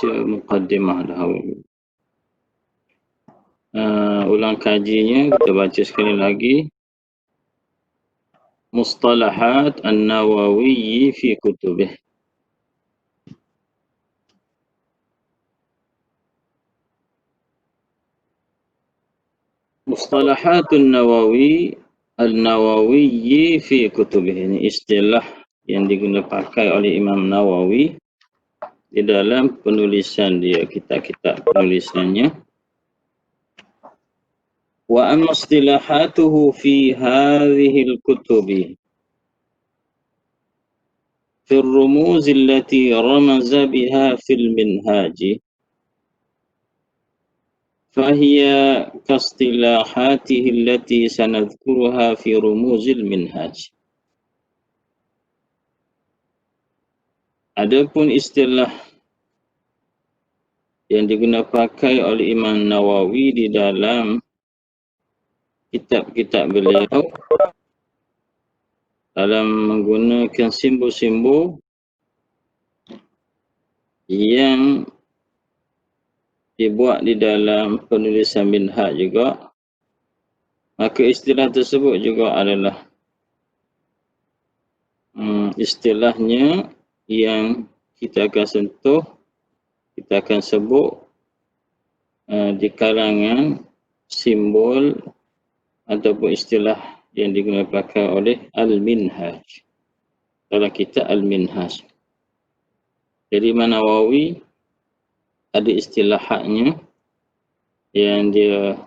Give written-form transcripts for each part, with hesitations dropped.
baca muqaddimah dahulu. Ulang kajinya, kita baca sekali lagi. Mustalahat An-Nawawi fi kutubih. Mustalahatun Nawawi Al-Nawawi fi kutubih. Ini istilah yang digunakan pakai oleh Imam Nawawi di dalam penulisan dia, kitab-kitab penulisannya. Wa amma istilahatuhu fi hadhihi al-kutubi fi ar-rumuz allati ramaza biha fil minhaj فهي كاصطلاحاته التي سنذكرها في رموز المنهاج. Adapun istilah yang digunakan pakai oleh Imam Nawawi di dalam kitab-kitab beliau dalam menggunakan simbol-simbol yang dibuat di dalam penulisan minhaj juga, maka istilah tersebut juga adalah istilahnya yang kita akan sentuh, kita akan sebut di kalangan simbol ataupun istilah yang digunakan pakai oleh Al-Minhaj, dalam kitab Al-Minhaj. Jadi Imam Nawawi ada istilahatnya yang dia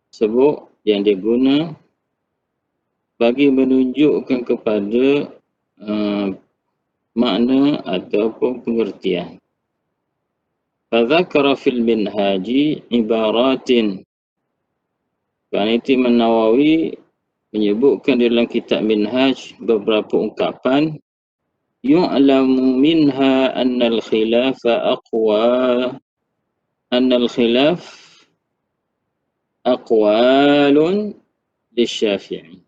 sebut, yang dia guna bagi menunjukkan kepada makna ataupun pengertian. Fadzakara fil minhaji ibaratin. Kerana itu Imam Nawawi menyebutkan dalam kitab Minhaj beberapa ungkapan. Yu'lamu minha annal khilafa aqwalun lisyafi'i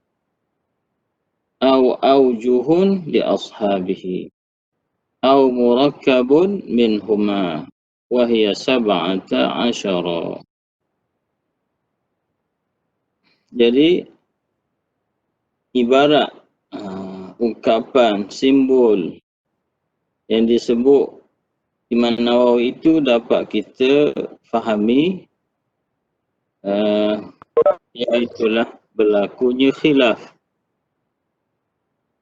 aw awjuhun li ashabihi aw murakkabun minhuma wa hiya 17. Jadi ibarat ungkapan, simbol yang disebut Imam Nawawi itu dapat kita fahami iaitulah berlakunya khilaf.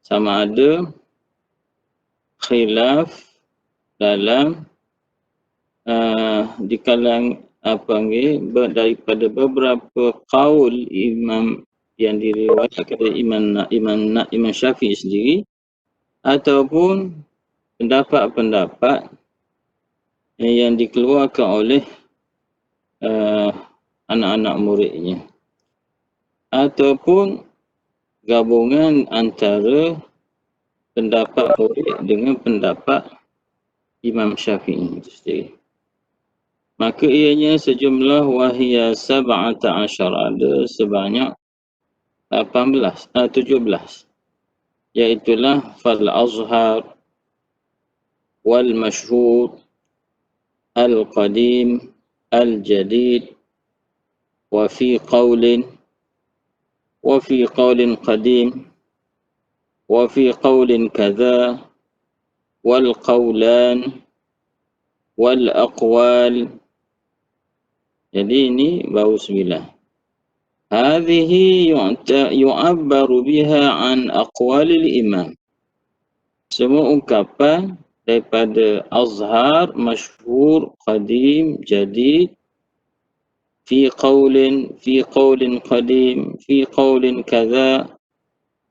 Sama ada khilaf dalam di kalangan daripada beberapa qaul imam yang diriwayatkan oleh Imam Syafi'i sendiri, ataupun pendapat-pendapat yang dikeluarkan oleh anak-anak muridnya, ataupun gabungan antara pendapat murid dengan pendapat Imam Syafi'i itu sendiri. Maka ianya sejumlah wahiyya 17, ada sebanyak 17, iaitulah fal azhar wal mashhur al qadim al jadid wa fi qawlin qadim wa fi qawlin kadha wal qawlan wal aqwal. Jadi ini baru 9. Hadhihi yu'abbaru biha an aqwalil imam. Semua ungkapan daripada azhar, masyhur, qadim, jadid, fi qawlin qadim, fi qawlin kadha,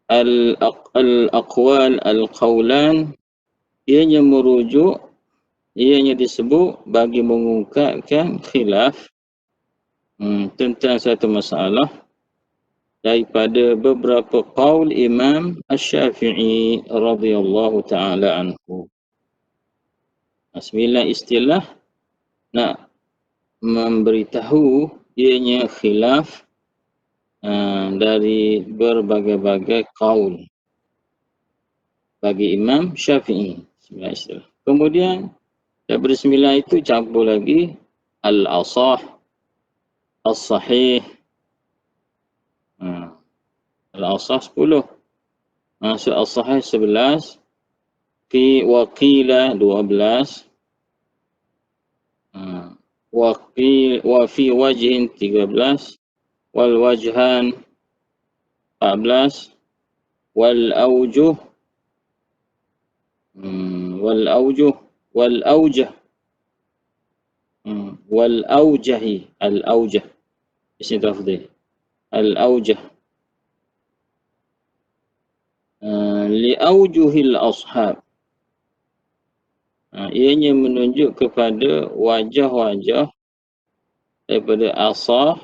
al-aqwal, al-qawlan, ianya merujuk, ianya disebut bagi mengungkapkan khilaf tentang satu masalah daripada beberapa qaul Imam Asy-Syafi'i radhiyallahu ta'ala anhu. 9 istilah nak memberitahu ianya khilaf dari berbagai-bagai qaul bagi Imam Syafi'i. 9 istilah. Kemudian Daripada 9 itu campur lagi al-asah, as-sahih. Al-asah 10. Maksud as-sahih 11. Fi waqila 12. Wa fi wajhin 13. Wal wajhan 14. Wal aujuh wal aujuh wal aujah wal aujahi al aujah isim tafdhil al aujah li aujuhil ashab. Ianya menunjuk kepada wajah-wajah daripada asah,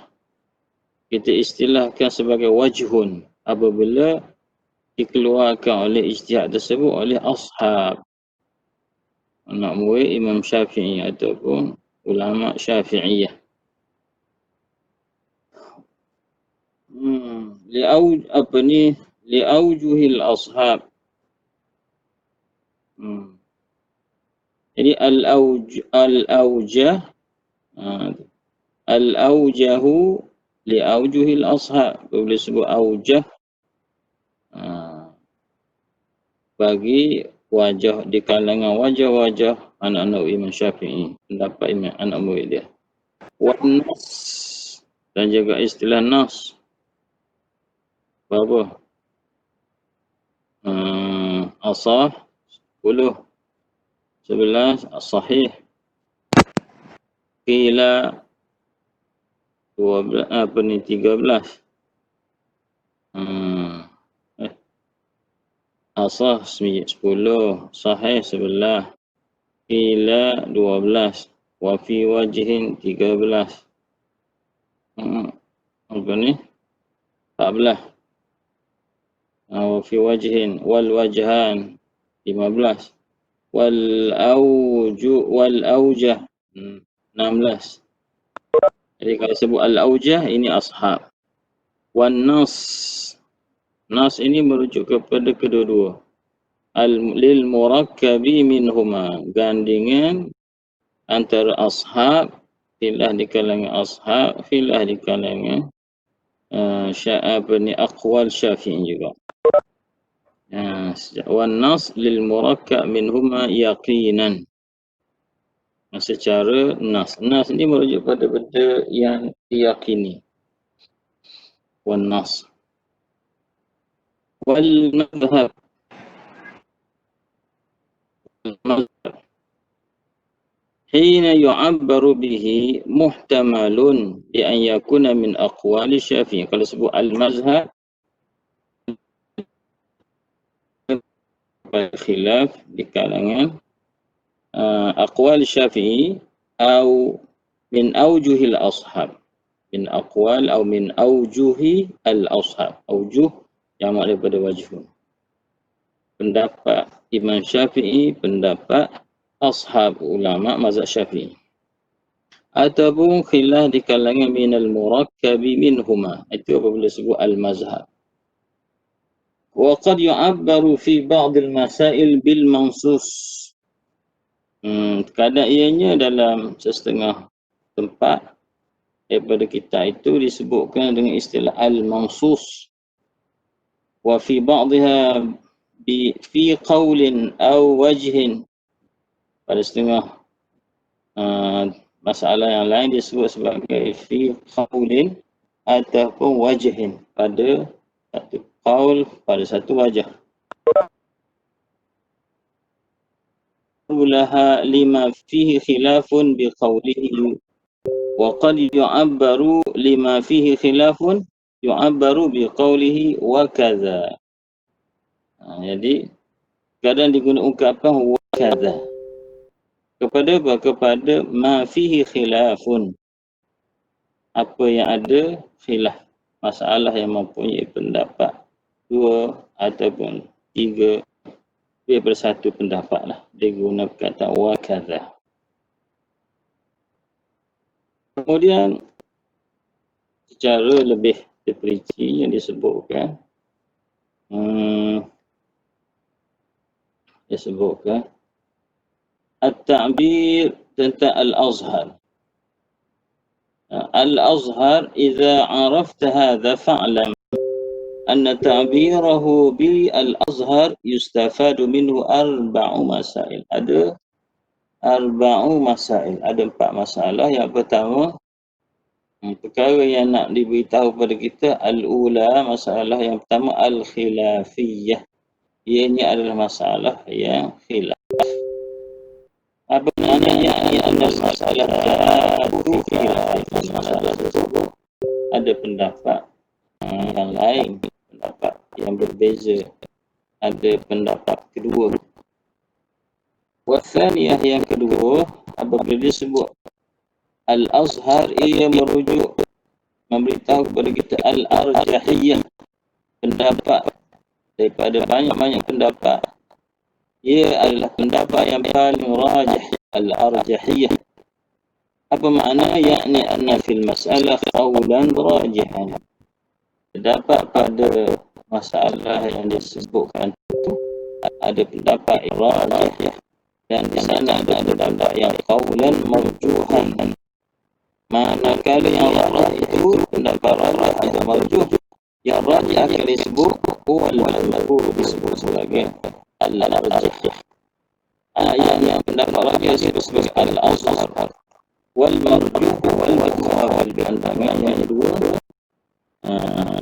kita istilahkan sebagai wajhun apabila dikeluarkan oleh ijtihad tersebut oleh ashab, anak murid Imam Syafi'i ataupun ulama Syafi'iyah. Li aujuhil ashab. Jadi al-aujah al-aujahu li aujuhil ashab. Boleh sebut aujah bagi wajah di kalangan wajah-wajah anak-anak Imam Syafi'i, pendapat Imam anak murid dia. Wan nas, dan juga istilah nas. Berapa? Asah 10, 11 as-sahih, qila 12 13. Asah 10, sahih 11, qila 12, wa fi wajhin 13. Apa ni? 14. Wa fi wajhin wal wajhan 15. Wal aujah 16. Jadi kalau sebut al aujah ini ashab. Wan nas, nas ini merujuk kepada kedua-dua. Lil murakkabi minhuma, gandingan antara ashab, filah di kalangan ashab, filah di kalangan aqwal Syafi'i juga. Wan nas lil murakkab minhuma yaqinan. Secara nas ini merujuk pada benda yang diyakini. Wan nas wal madhhab. Hina yu'abbaru bihi muhtamalun bi an yakuna min aqwali Syafi'i. Kalau sebut al-mazhab khilaf di kalangan aqwal Syafi'i atau min aujuhil ashab, min aqwal atau min aujuhi al-ashab. Aujuh yang makna daripada wajhun. Pendapat Imam Syafi'i, pendapat ashab ulama mazhab Syafi'i. Ataupun khilaf di kalangan minal murakkabi minhuma. Itu apabila sebut al-mazhab. Wa qad yu'abbaru fi ba'dil masail bil mansus. Kadang ianya dalam setengah tempat daripada kita itu disebutkan dengan istilah al-mansus. Wa fi ba'dha fi qawlin aw wajhin. Pada setengah masalah yang lain disebut sebagai fi qawlin ataupun wajhin, pada satu qaul, pada satu wajah. Ulaha lima fihi khilafun bi qawlihi wa qad yu'abbaru lima fihi khilafun yu'abbaru bi qawlihi wa kadza. Jadi kadang digunakan ungkapan wa kadza kepada apa? Kepada ma fihi khilafun, apa yang ada khilaf, masalah yang mempunyai pendapat dua ataupun tiga, daripada satu pendapat lah, dia guna kata wa kadza. Kemudian secara lebih terperinci yang disebutkan at-ta'bir tentang al-azhar. Al-azhar, idza arafta hadha fa'lam anna ta'birahu bi al-azhar yustafadu minhu arba'u masail. Ada arba'u masail. Ada 4 masalah. Yang pertama, perkara yang nak diberitahu kepada kita, al-ula, masalah yang pertama, al-khilafiyah. Ianya adalah masalah yang khilaf. Apa maknanya? Ia adalah masalah jatuh khilaf. Masalah tersebut ada pendapat yang lain, pendapat yang berbeza. Ada pendapat kedua. Wasaniyah, yang kedua, apabila disebut al-azhar, ia merujuk, memberitahu kepada kita al-arjahiyah, pendapat daripada banyak-banyak pendapat. Ia adalah pendapat yang paling rajih, al-arjahiyah. Apa makna? Yakni anna fil mas'alah qawlan rajihan. Terdapat pada masalah yang disebutkan itu ada pendapat yang rajih, dan di sana ada pendapat yang qawlan marjuhan. Manakala yang rajih itu pendapat rajih atau marjuh, yang rajih akan disebut wal madhhab, disebut sebagai al-arjah. Yang pendapat rajih disebut sebagai al-azhar. Wal marjuh wal madhhab, pandangan yang kedua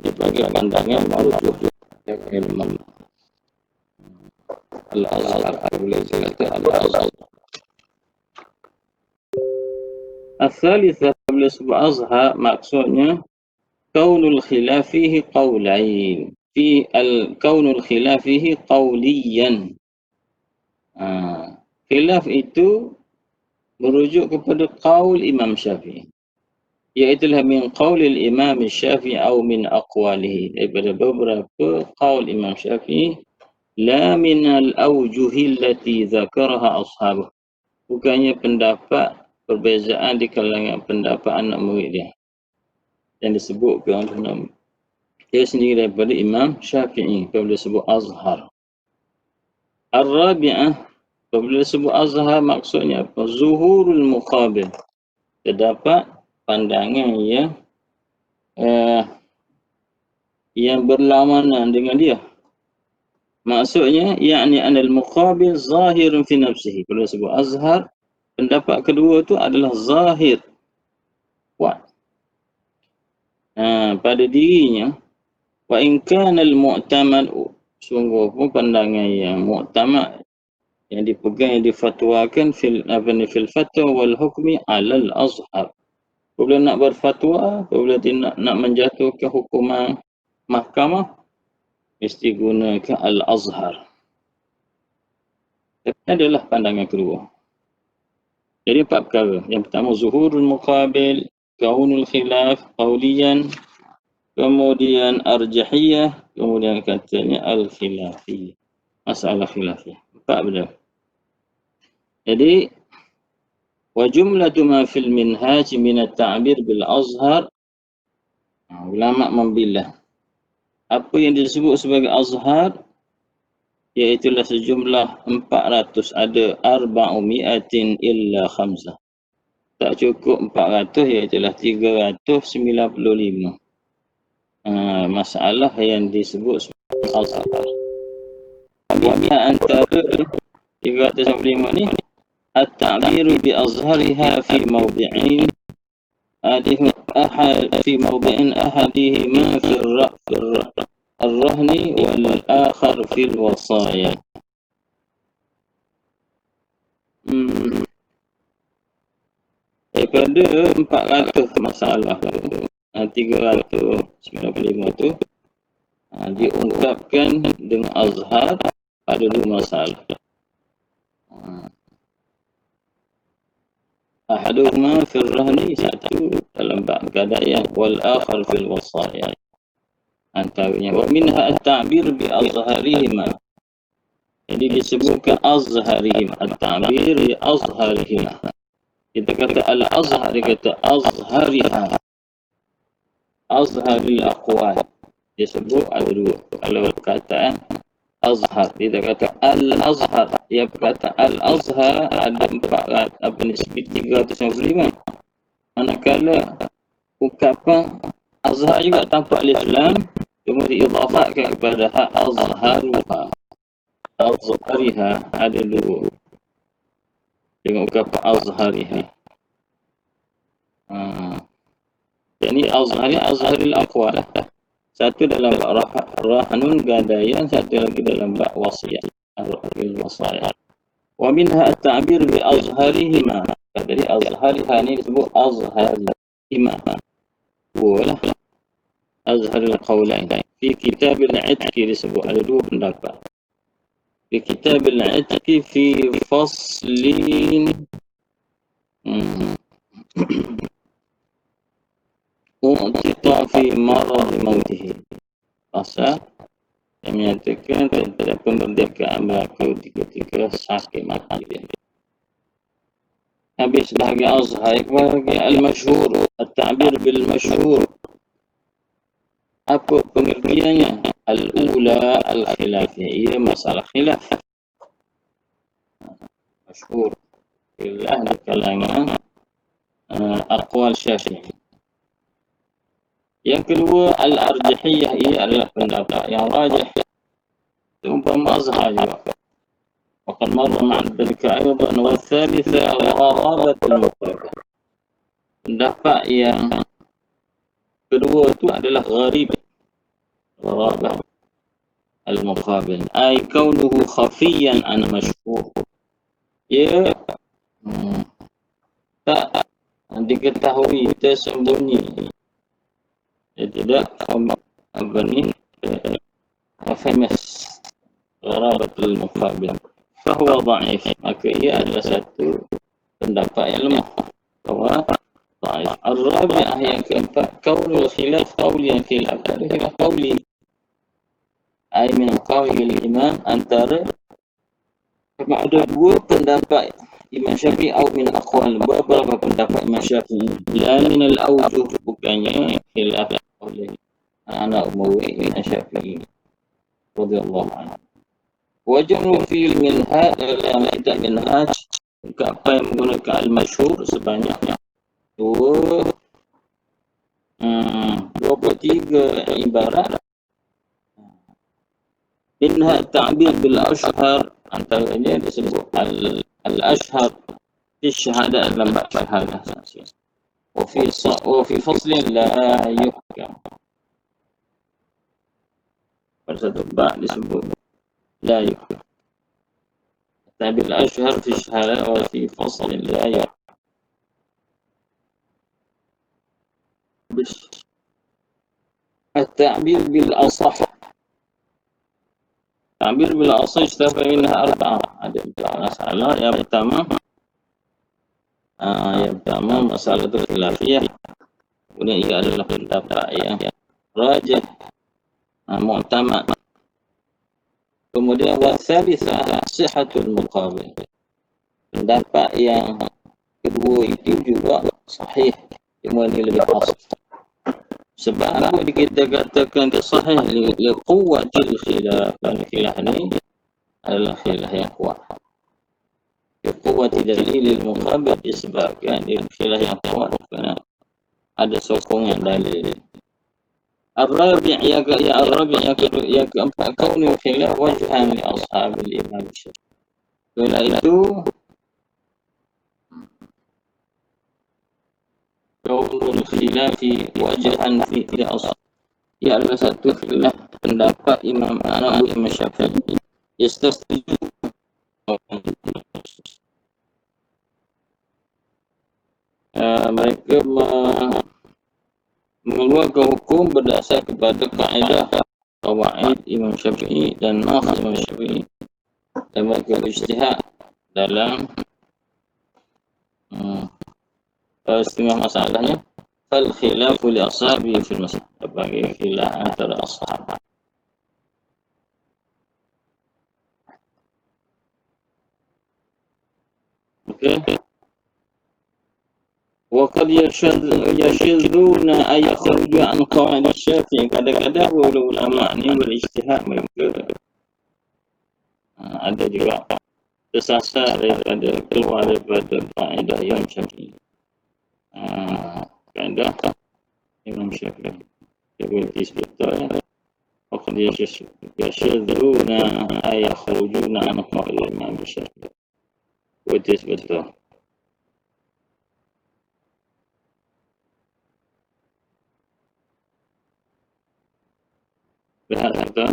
dibagi pandangan marjuh ilmu al-azhar. Boleh kata al-azhar. As-salisah, bila sebut azhar, maksudnya kaunul khilafihi qawlain. Fi al-kaunul khilafihi qawliyan. Khilaf itu merujuk kepada qaul Imam Syafi'i, iaitulah min qaulil Imam Syafi'i atau min aqwalihi, daripada beberapa qaul Imam Syafi'i, la min al-awjuhi allati zakaraha ashabuh, bukannya pendapat perbezaan di kalangan pendapat anak murid dia yang disebutkan oleh dia sendiri daripada Imam Syafi'i apabila disebut azhar. Ar-rabi'ah, apabila disebut azhar maksudnya apa? Zuhurul muqabil, terdapat pandangan yang berlawanan dengan dia. Maksudnya, yakni anal muqabil zahirun fi nafsihi. Kalau disebut azhar, pendapat kedua tu adalah zahir, kuat pada dirinya. Wa in kana al-mu'tamad, sungguh pun pandangan yang mu'tamad, yang dipegang, yang difatwakan fil fatwa wal hukmi alal azhar. Apabila nak berfatwa, apabila nak menjatuhkan hukuman mahkamah, mesti gunakan al-azhar. Tapi adalah pandangan kedua. Jadi 4 perkara. Yang pertama, zuhurul muqabil, kaunul khilaf qawliyan, kemudian arjahiyah, kemudian katanya al-khilafiyah, masalah khilafiyah. 4 benda. Jadi wa jumlatu ma fil minhaj min at-ta'bir bil azhar, ulama membilah apa yang disebut sebagai azhar, iaitulah sejumlah 400, ada 400 illa khamsah. Tak cukup 400, iaitulah 395 masalah yang disebut sebagai azhar. Antara 395 ni, at-ta'biru bi azhariha fi mawdi'in fi mawdi'in ahadihima fi ar-rahni wal akhar fi al-wasaya. Daripada 400 masalah tu, 395 tu diungkapkan dengan azhar pada 2 masalah. Ahaduhuma fil rahni, satu dalam bab gadaian, wal akhar fil wasaya, antaranya. Wa minha at-ta'bir bi azharihima, jadi disebutkan azharihim, at-ta'bir bi azharihima. Kita kata al-azhar, dia kata azhariha, azharil aqwal. Dia sebut ada 2. Kalau perkataan Azhar. Dia kata Al-Azhar. Dia berkata Al-Azhar ada 355. Manakala ucapan Azhar juga tanpa alif lam, cuma diidhafatkan kepada Azharuha. Azhariha ada dua. Dengan ucapan Azhariha. Jadi Azharil Aqwal. Satu dalam bab rahnun gadaian, satu lagi dalam bab wasiyah. Al-wasiyah. Wa minha at-ta'bir bi azharihima. Jadi azhariha ni disebut azharihima. Bualah azharil qawlain. Fi kitab al-'itq disebut ada dua pendapat. Fi kitab al-'itq fi faslin u'tita fi marad mautihi. Pasal yang menyatakan tentang kemerdekaan berlaku ketika sakit mati dia. Habis bahagian Azhar, bahagian al-masyhur, at-ta'bir bil-masyhur. Apa pengertiannya? Al-ula al-khilafiyah, ia masalah khilaf. Masyhur. Khilaf di kalangan aqwal Syafi'i. Yang kedua, al-arjihiyah, ia adalah pendapat yang rajih. Umpama Azhar juga. Waqad marra ma'a dhalika aydan wa thalitha gharabat al-muqabil. Pendapat yang kedua itu adalah gharib. Gharabat al-muqabil. Ay kaunuhu khafiyan an masyhur. Ia tak diketahui, tersembunyi. Dia tidak apa ni famous gharabatul muqabil. Fahuwa dha'if. Maka ia adalah satu pendapat yang lemah. Bahwa dha'if. Al-rabi'ah yang keempat, kaulul khilaf qawliyan khilaf. Ada khilaf qawli. Ay min qawli imam antara ada dua pendapat Imam Syafi'i atau min aqwal, beberapa pendapat Imam Syafi'i. La min al-awjuh, bukannya khilaf oleh anak Umawi Imam Syafi'i radhiyallahu anhu. Wajhu fi minhaj dalam kitab minhaj, ungkapan yang menggunakan al-masyhur sebanyak 23 ibarat. Minha ta'bir bil ashhar, antaranya disebut al-ashhar fi syahadah dalam bab syahadah. Wa fi faslin la yuhkam. Pada satu bab disebut la yuhkam. Ta'bir al-ashhar fi syahadah wa fi faslin la yuhkam. At-ta'bir bil asah. Ta'bir bil asah istafa minha arba'ah. Ada empat masalah. Yang pertama masalah itu khilafiyah. Kemudian ia adalah pendapat yang rajih, mu'tamad. Kemudian wasalisah sihhatul muqabil. Pendapat yang kedua itu juga sahih, cuma ini lebih khas. Sebab apa kita katakan dia sahih? Li quwwatil khilaf. Khilaf ni adalah khilaf yang kuat. Li quwwati dalilil muqabil, disebabkan dia khilaf yang kuat kerana ada sokongan dalil. Ar-rabi' yang keempat, kaunu khilaf wajhan li ashabil imam Syafi'i. Bila itu kaunul khilafi wajhan fi asal. Ia adalah satu khilaf pendapat Imam Syafi'i. Yastafiju mereka mengeluarkan hukum berdasar kepada kaedah qawaid Imam Syafi'i dan nas Imam Syafi'i, dan mereka ijtihad dalam setengah masalahnya. Fal khilafu li ashabi fil masalah, bagi khilaf antara ashab. Okey. Wa qad yashiduna ay yakhruju an qawaid Syafi'i. Kadang-kadang ulama ni berijtihad, mereka Ada juga tersasar daripada keluar daripada kaedah Imam Syafi'i. Kaedah Imam Syafi'i. Seperti sebetulnya. وقد يشذون أي يخرجون عن قول الإمام الشافعي. Itu betul. Lihat betul.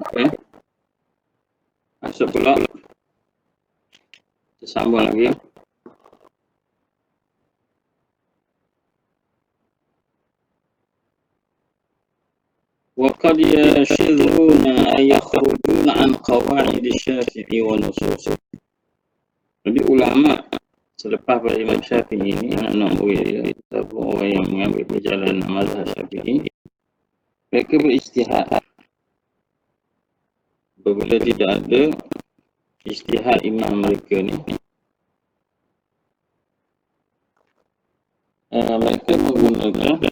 Okay. Masuk pula. Kita sambung lagi. وقد يشذون أن يخرجون عن قواعد الشافعي ونصوصه. Jadi ulama selepas pada Imam Syafi'i ini, anak murid dia, ataupun orang yang mengambil perjalanan mazhab Syafi'i, mereka beristihad. Apabila tidak ada istihad imam mereka ni, mereka menggunakan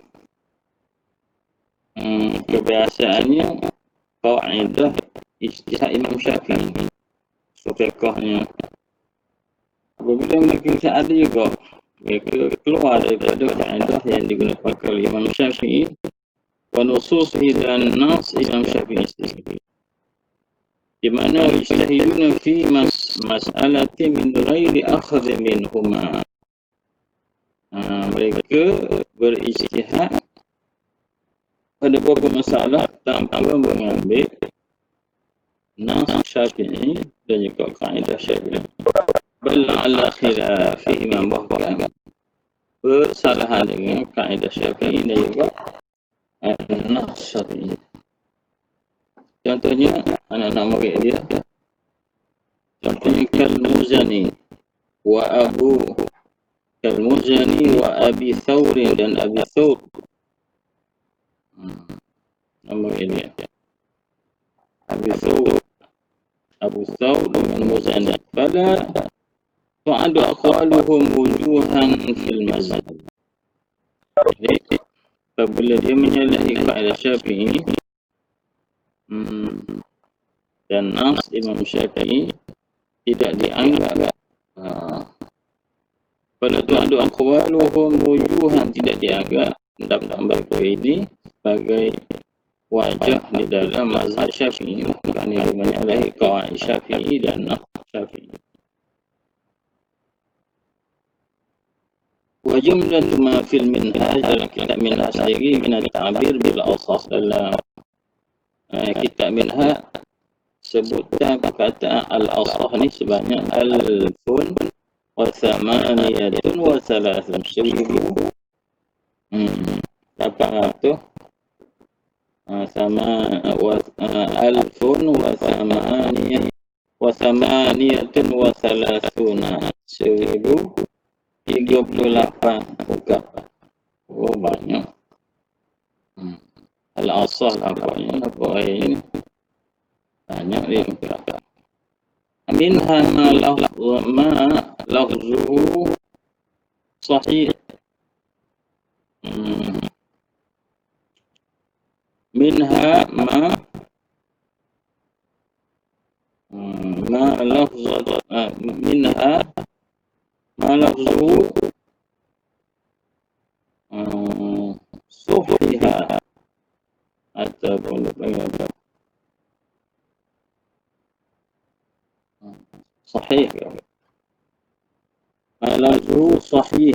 kebiasaannya kaedah istihad Imam Syafi'i. So fiqhnya apabila mereka tidak ada juga, mereka keluar daripada kaedah yang digunakan oleh Imam Syafi'i wa nususi dan nas Imam Syafi'i sendiri, di mana yajtahiduna fi mas'alati min ghairi akhadh minhuma. Mereka berijtihad pada beberapa masalah tanpa mengambil nas Syafi'i dan juga kaedah Syafi'i. Bal ala khilafi imam, bahkan bersalahan dengan kaedah Syafi'i dan juga nas Syafi'i. Contohnya anak-anak murid dia, contohnya Al-Muzani wa Abi Thawr dan Abi Thawr. Nama ini Abu Thawr dengan Muzani. Pada tu'adu aqwaluhum wujuhan fil mazhab. Jadi apabila dia menyalahi kaedah Syafi'i dan nas Imam Syafi'i, tidak dianggap pada tu'adu aqwaluhum wujuhan, tidak dianggap pendapat mereka ini sebagai wajah di dalam mazhab Syafi'i, kerana dia menyalahi kaedah Syafi'i dan nas Syafi'i. Wa jumlatu ma fil minhaj, dalam kitab minhaj sendiri, min at-ta'bir bil awsaf, dalam kitab Minhaj sebutan perkataan al-asah ni sebanyak alfun wa thamaniyatun wa thalathun, 1800 sama alfun wa thamaniyatun wa thalathuna, 1038 bukan. Oh banyak. Al-asah nampaknya apa ini banyak dia. Minha ma lafzuhu sahih. Minha ma lafzuhu minha ma lafzuhu suhiha ataupun apa sahih, lafzuhu sahih.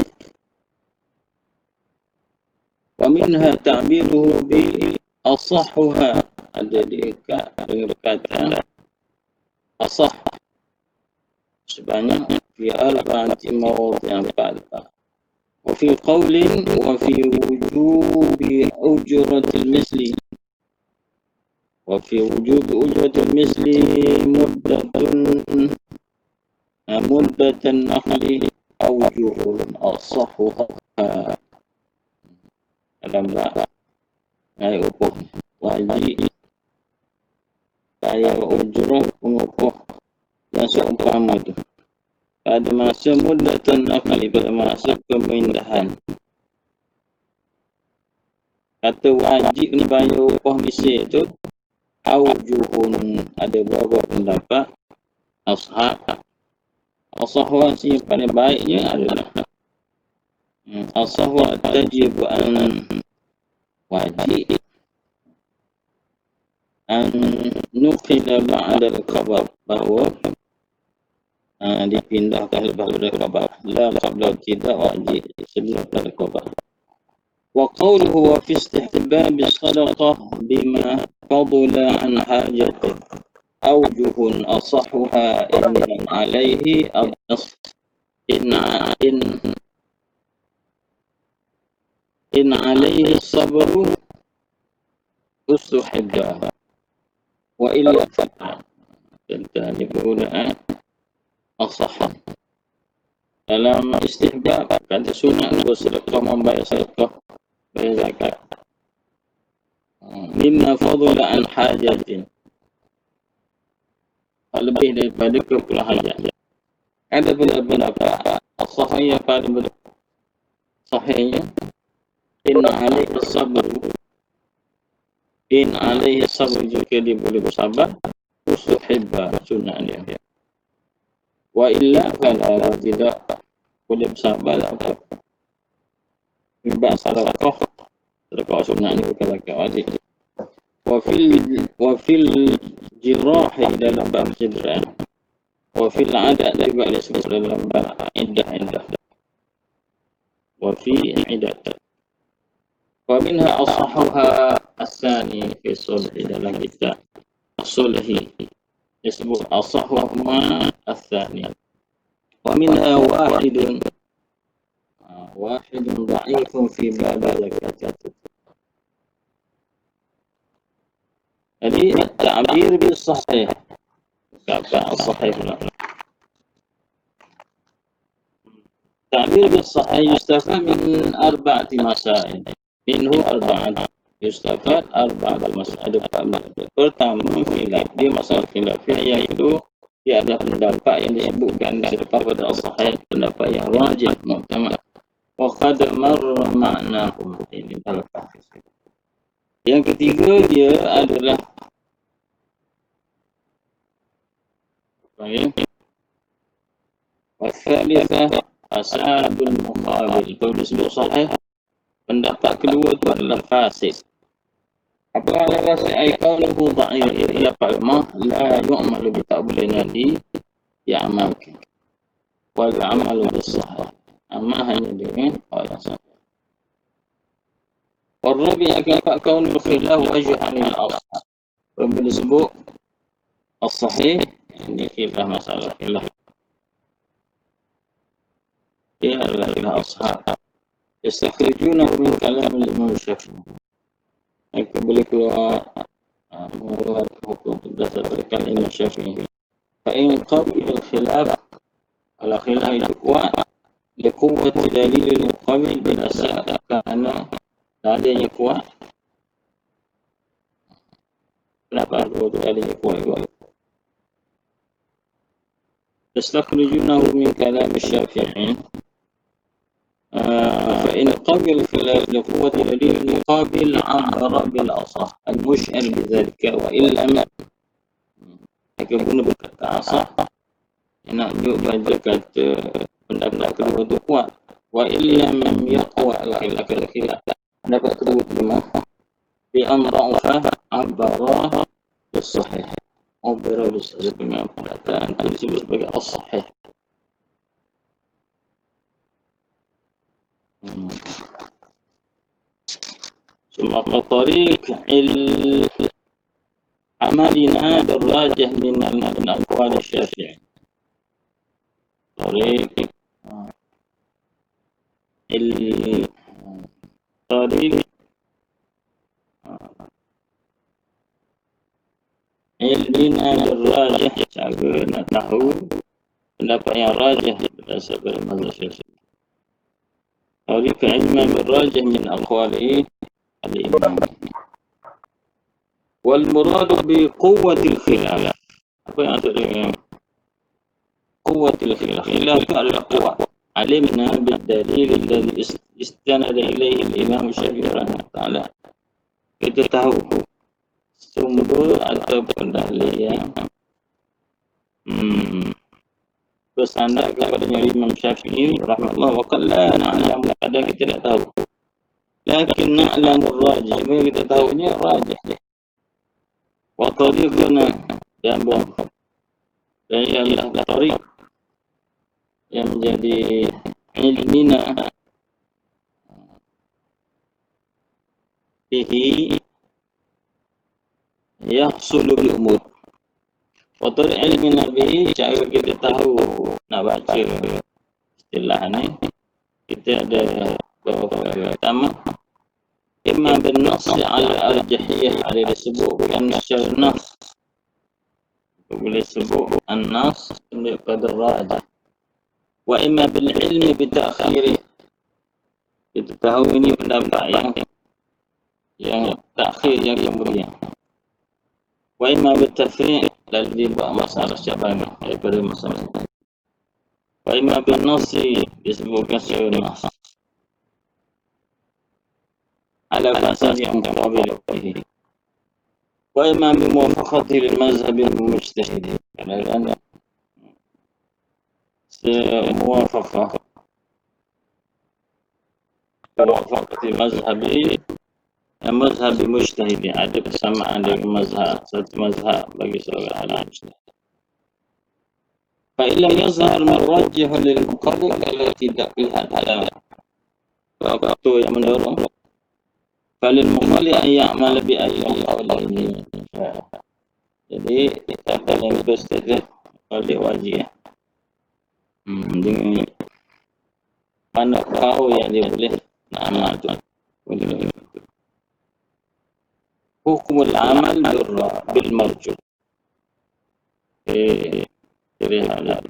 Wa minha ta'biruhu bi asahhuha, ada diikat dengan perkataan asah sebanyak fi arba'ati mawadi'in empat. Wa fi qawlin wa fi wujubi ujratil misli, wa fi wujubi ujratil misli muddatan nakhli awjuhun asahhuha dalam upah wajib bayar ujrah pengupah yang seumpama itu pada masa muddatan nakhli, pada masa pemindahan. Kata wajib ni bayar upah Mesir tu awjuhun, ada beberapa pendapat ashab. Asahwa yang paling baiknya adalah asahwa tajib an wajib an nukhila ba'da al-qabab, bahawa dipindahkan lepas pada qabab, la qabla, tidak wajib sebelum pada qabab. Wa qawluhu wa fi istihbab as-sadaqah bima fadula an hajatih awjuhun asahhuha in alaihi in alaihi sabru ustuhibba wa illa fata. Tentang penggunaan asah dalam istihbab, kata sunat bersedekah, membayar sedekah, bayar zakat. Mimma fadula an hajatin, lebih daripada keperluan hajat. Ada pendapat sahihnya pada sahihnya in alaihi sabr, in alaihi sabr, jika dia boleh bersabar, ustuhibba, sunat dia. Wa illa, kalau tidak boleh bersabar, ibad sedekah sunat ni, bukan zakat wajib. Wa fil jirahi, dalam bab cedera. Wa fil adat, juga disebut dalam bab iddah. Wa fi iddat. Wa minha asahhuha as-sani fi sulhi, dalam kitab sulhi disebut asahhuhuma as-sani. Wa minha wahidun dha'ifun fi bab zakat. Jadi ta'bir bil sahih, kata sahih pula. Ta'bir bil sahih yustafad min arba'ati masail. Minhu arba'at yustafad arba'at masail. Pertama, khilaf, dia masalah khilafiyah, iaitu dia ada pendapat yang disebutkan selepas pada sahih, pendapat yang wajib mu'tamad. Wa qad marra ma'nahu, ini dalam hadis. Yang ketiga, dia adalah wasalithah ashabul muqabil. Kalau disebut sahih, pendapat kedua itu adalah fasid. Apa adalah fasid? Qauluhu dha'if, dapat lemah, la yu'malu bi ta'bulina di ya'malkan wal amalu bis sahih, amma hanya dengan orang sahih. Warabi akan kaun khilaf wajh anil asah. Apabila disebut as-sahih, ini khilaf masalah khilaf. Dia adalah khilaf ashab. Yastakhrijuna min kalam al-Imam Syafi'i. Mereka boleh keluar mengeluarkan hukum berdasarkan Imam Syafi'i. Fa'in qabil al-khilaf, kalau khilaf itu kuat, liquwwati dalil al-muqabil berdasar kerana dalilnya kuat. Kenapa dalilnya kuat? Yastakhrijunahu min kalam al-Syafi'i. فإن قبل الخلاف لقوة دليل المقابل عبر بالأصح المشعر بذلك وإن لم يكن berkata asah nak juga kata pendapat kedua itu kuat wa illam yaqwa al-khilaf pendapat kedua itu lemah bi amra'ufa abara as-sahih abara as-sahih dengan perkataan itu disebut sebagai as-sahih. ثم طريق عملنا بالراجح من أقوال الشافعي طريق علمنا بالراجح cara nak tahu pendapat yang rajih berdasarkan mazhab Syafi'i. طريق علمنا بالراجح من أقوال الإمام. والمراد بقوة الخلاف apa yang maksudnya قوة الخلاف خلاف adalah kuat علمنا بالدليل الذي استند إليه الإمام الشافعي رحمه الله تعالى. Kita tahu sumber ataupun dalil yang bersandar kepada Imam Syafi'i rahmatullah wa qalla na'lam, kadang kita tidak tahu. Lakin na'lam ar-rajih, kita tahunya rajih. Wa tariquna dan ialah tariq yang menjadi ilmina bihi yahsulu bil umur. Wa tariq ilmina bihi, cara kita tahu nak baca istilah ni, kita ada beberapa pertama imma bin nas ala arjahiyah, ada disebutkan secara nas, boleh sebut an-nas pada rajih. Wa imma bil ilmi bi ta'khiri, kita tahu ini pendapat yang takhir, yang kemudian. Wa imma bil tafri', lalu dibuat masalah cabaran daripada masalah. Wa imma bil nasi, disebutkan secara nas ala basas yang muqabil fihi. Wa imma bi muwafaqati lil mazhab al mujtahid, kerana muwafaqah mazhabi mujtahid, ada persamaan dengan mazhab, satu mazhab bagi seorang mujtahid. Fa illa yazhar marajih lil muqabil, kalau tidak lihat ada faktor yang mendorong, falil muqabil an ya'mal bi ayyi qawlin. Jadi kita paling bersedia oleh wajib dengan mana tahu yang dia boleh nak amal tu. Hukum al-amal bil marjuh. Jadi ada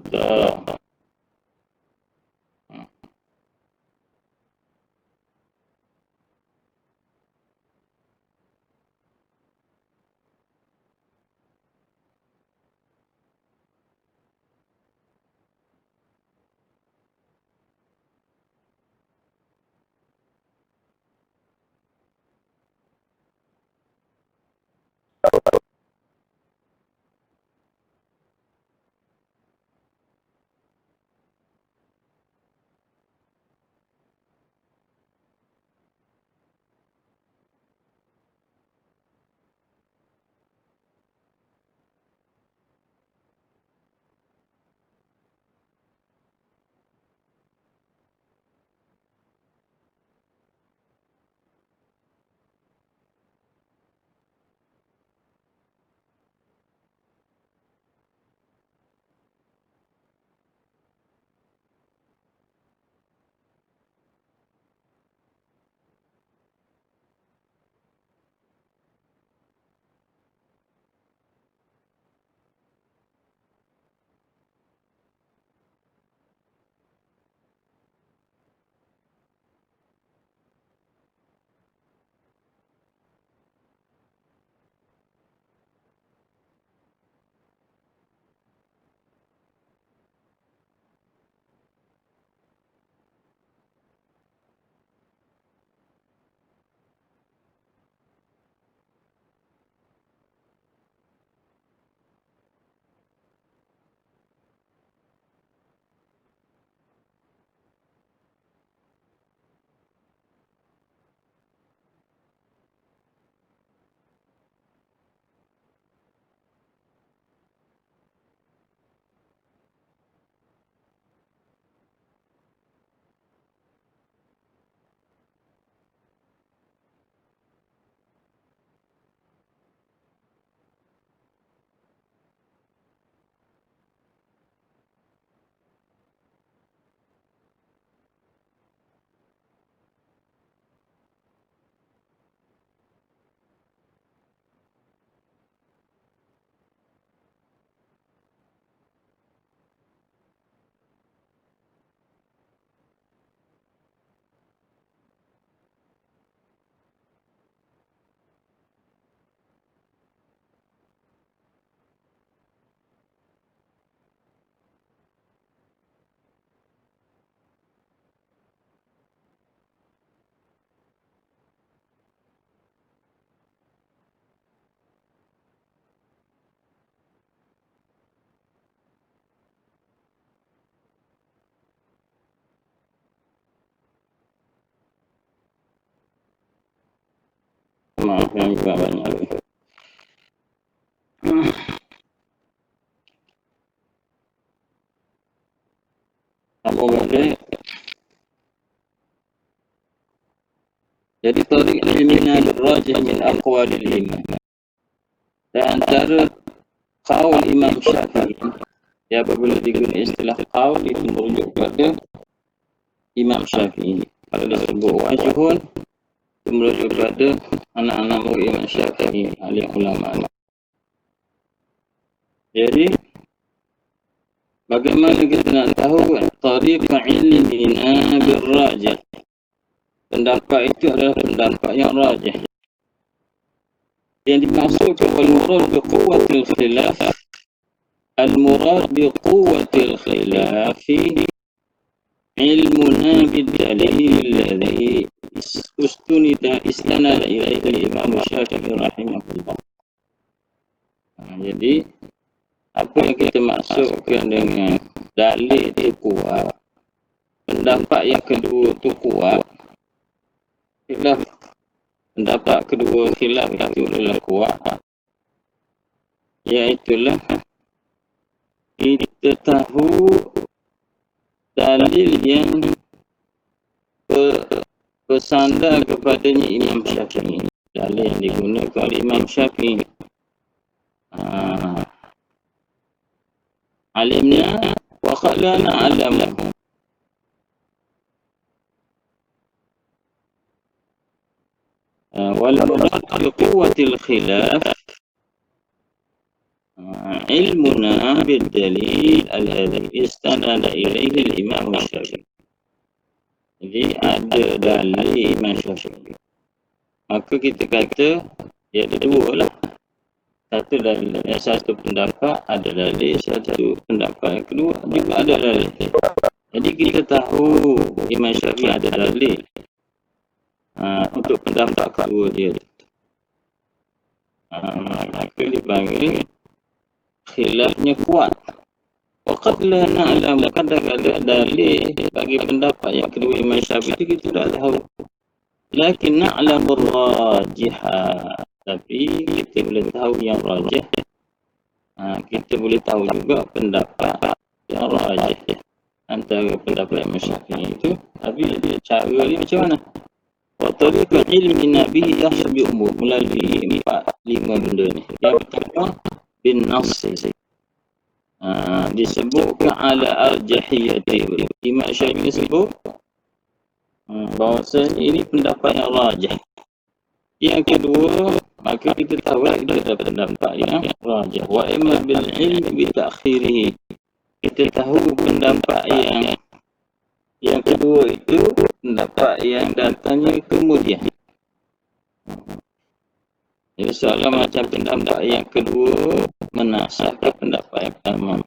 yang juga banyak. Apa balik? Jadi tarik ilmiah berrajah min aqwalil imam. Dan antara qaul Imam Syafi'i, ya apabila digunakan istilah qaul itu merujuk pada Imam Syafi'i. Kalau disebut wajhun itu merujuk pada anak-anak murid Imam Syafi'i, alim ulama. Jadi bagaimana kita nak tahu tariqah ilmina berrajah? Pendapat itu adalah pendapat yang rajah. Yang dimaksudkan al-murad biquwwatil khilaf. Al-murad biquwwatil khilaf ilmuna bid-dalil alladhi istanada ilaihi al-Imam Syafi'i rahimahullah. Jadi apa yang kita maksudkan dengan dalil itu kuat, pendapat yang kedua itu kuat, khilaf pendapat kedua khilaf itu adalah kuat, iaitulah kita tahu dalil yang bersandar kepadanya Imam Syafi'i, dalil yang digunakan oleh Imam Syafi'i. Alimna wa khalana alam. والمراد بقوة الخلاف علمنا بالدليل الذي استند إليه الإمام الشافعي. Jadi ada dalil Imam Syafi'i. Maka kita kata dia ada dua lah. Satu dalil, satu pendapat ada dalil, satu pendapat yang kedua juga ada dalil. Jadi kita tahu Imam Syafi'i ada dalil. Untuk pendapat kedua dia, maka dipanggil khilafnya kuat. Waqad la na'lam, kadang-kadang dalil bagi pendapat yang kedua Imam Syafi'i itu kita tak tahu. Lakin na'lam ar-rajihah, tapi kita boleh tahu yang rajih. Kita boleh tahu juga pendapat yang rajih antara pendapat Imam Syafi'i itu. Tapi cara dia macam mana? Wa tariqah ilmi nabi yahsab umur, melalui 4-5 benda ni. Yang pertama bin nas, disebutkan ala arjahiyati. Imam Syafi'i sebut bahawasanya ini pendapat yang rajah. Yang kedua, maka kita tahu kita ada pendapat yang rajah. Wa imma bil ilmi bi ta'khirihi, kita tahu pendapat yang kedua itu pendapat yang datangnya kemudian. Jadi soalan macam pendapat yang kedua menasahkan pendapat yang pertama.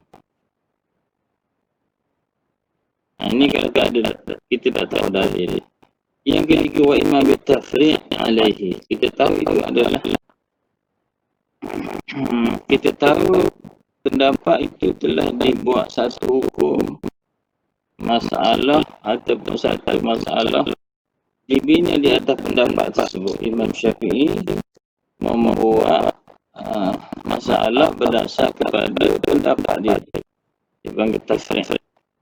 Ini kalau tak ada, kita tak tahu dalil. Yang ketiga, wa imma bitafri' alaihi, kita tahu itu adalah kita tahu pendapat itu telah dibuat satu hukum masalah ataupun satu masalah dibina di atas pendapat tersebut. Imam Syafi'i membuat masalah berdasar kepada pendapat dia, dipanggil tafri'.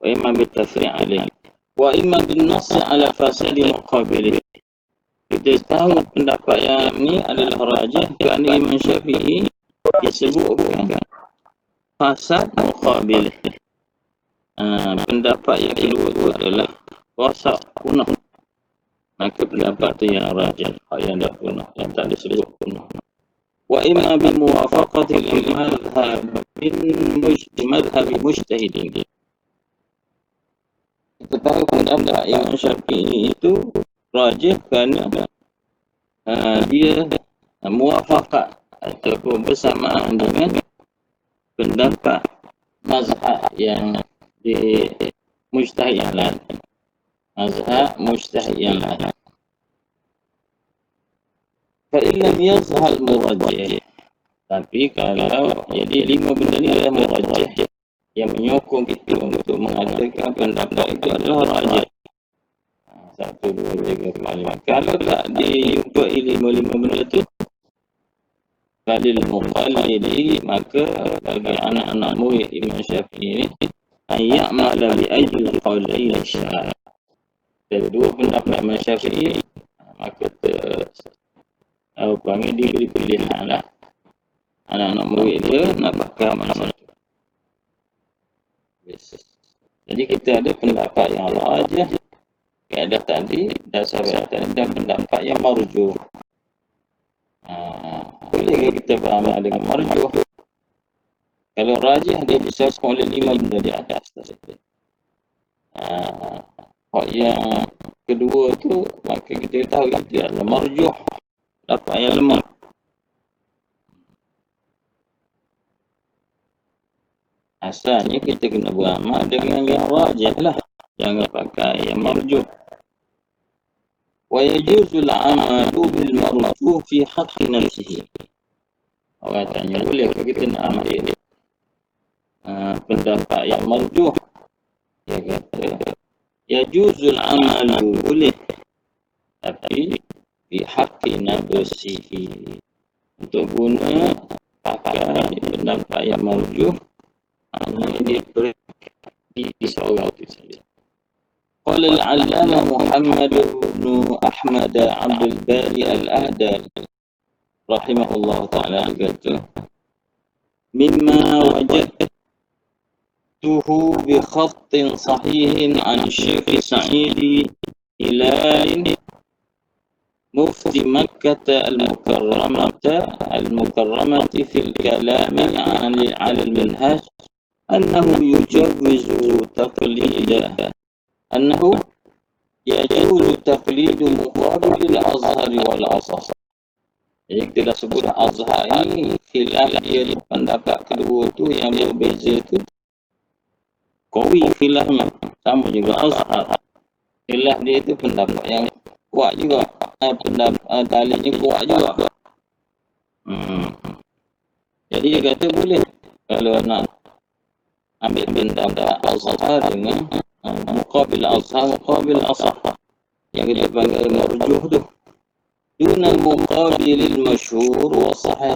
Wa imma bitafri' alaihi wa imma bin nass ala fasadi muqabilih, kita tahu pendapat yang ni adalah rajih kerana Imam Syafi'i disebutkan fasad muqabilih. Pendapat yang kedua itu adalah rosak, punah. Maka pendapat itu yang rajih, yang dah punah, yang tak disebut punah. Wa imma bi muwafaqati madhhab mujtahidin, kita tahu pendapat Imam Syafi'i itu rajih kerana dia muwafaqat ataupun bersamaan dengan pendapat mazhab yang di mujtahid yang lain, mazhab mujtahid yang lain. Fa illam yazhar murajjih, tapi kalau jadi 5 benda ni adalah murajjih yang menyokong kita untuk mengatakan pendapat itu adalah rajih. 1, 2, 3, 4, 5. Kalau tak dijumpai 5 benda tu, Falil muqallidi, maka bagi anak-anak murid Imam Syafi'i ini ayya'mala bi ajli qawlain syar'i. Dari dua pendapat Imam Syafi'i, maka panggil diberi pilihan lah. Anak-anak murid dia nak pakai mana satu. Jadi kita ada pendapat yang rajih, ada tadi dasar tadi, dan pendapat yang marjuh. Boleh kita beramal dengan marjuh? Kalau rajih dia disahkan oleh 5 benda di atas tadi. Yang kedua tu, maka kita tahu dia adalah marjuh, dapat yang lemah. Asalnya kita kena beramal dengan yang rajih lah, jangan pakai yang marjuh. Wa yajuzul amalu bil marjuh fi haqqi nafsihi. Orang tanya, boleh ke kita nak ambil pendapat yang marjuh? Dia kata, yajuzul amalu, boleh, tapi fi haqqi nafsihi, untuk guna pakai pendapat yang marjuh hanya di seorang itu saja. Qala al-'allama Muhammad bin Ahmad Abdul Bari al-Ahdal rahimahullah ta'ala kata, mimma wajadtuhu bi khattin sahihin an Syekh Sa'idi Hilal mufti Makkah al-Mukarramah fil kalam 'ala al-minhaj أنه يجوز تقليد مقابل الأزهر والأصح. Jadi kita dah sebut Azhar ini, khilaf dia pendapat kedua tu yang berbeza tu qawi khilafnya, sama juga Azhar. Khilaf dia tu pendapat yang kuat juga, pendapat dalilnya kuat juga. Jadi dia kata boleh kalau nak ambil pendapat Azhar dengan muqabil Azhar, muqabil Asah, yang kita panggil marjuh tu, duna muqabilil masyhur wa sahih.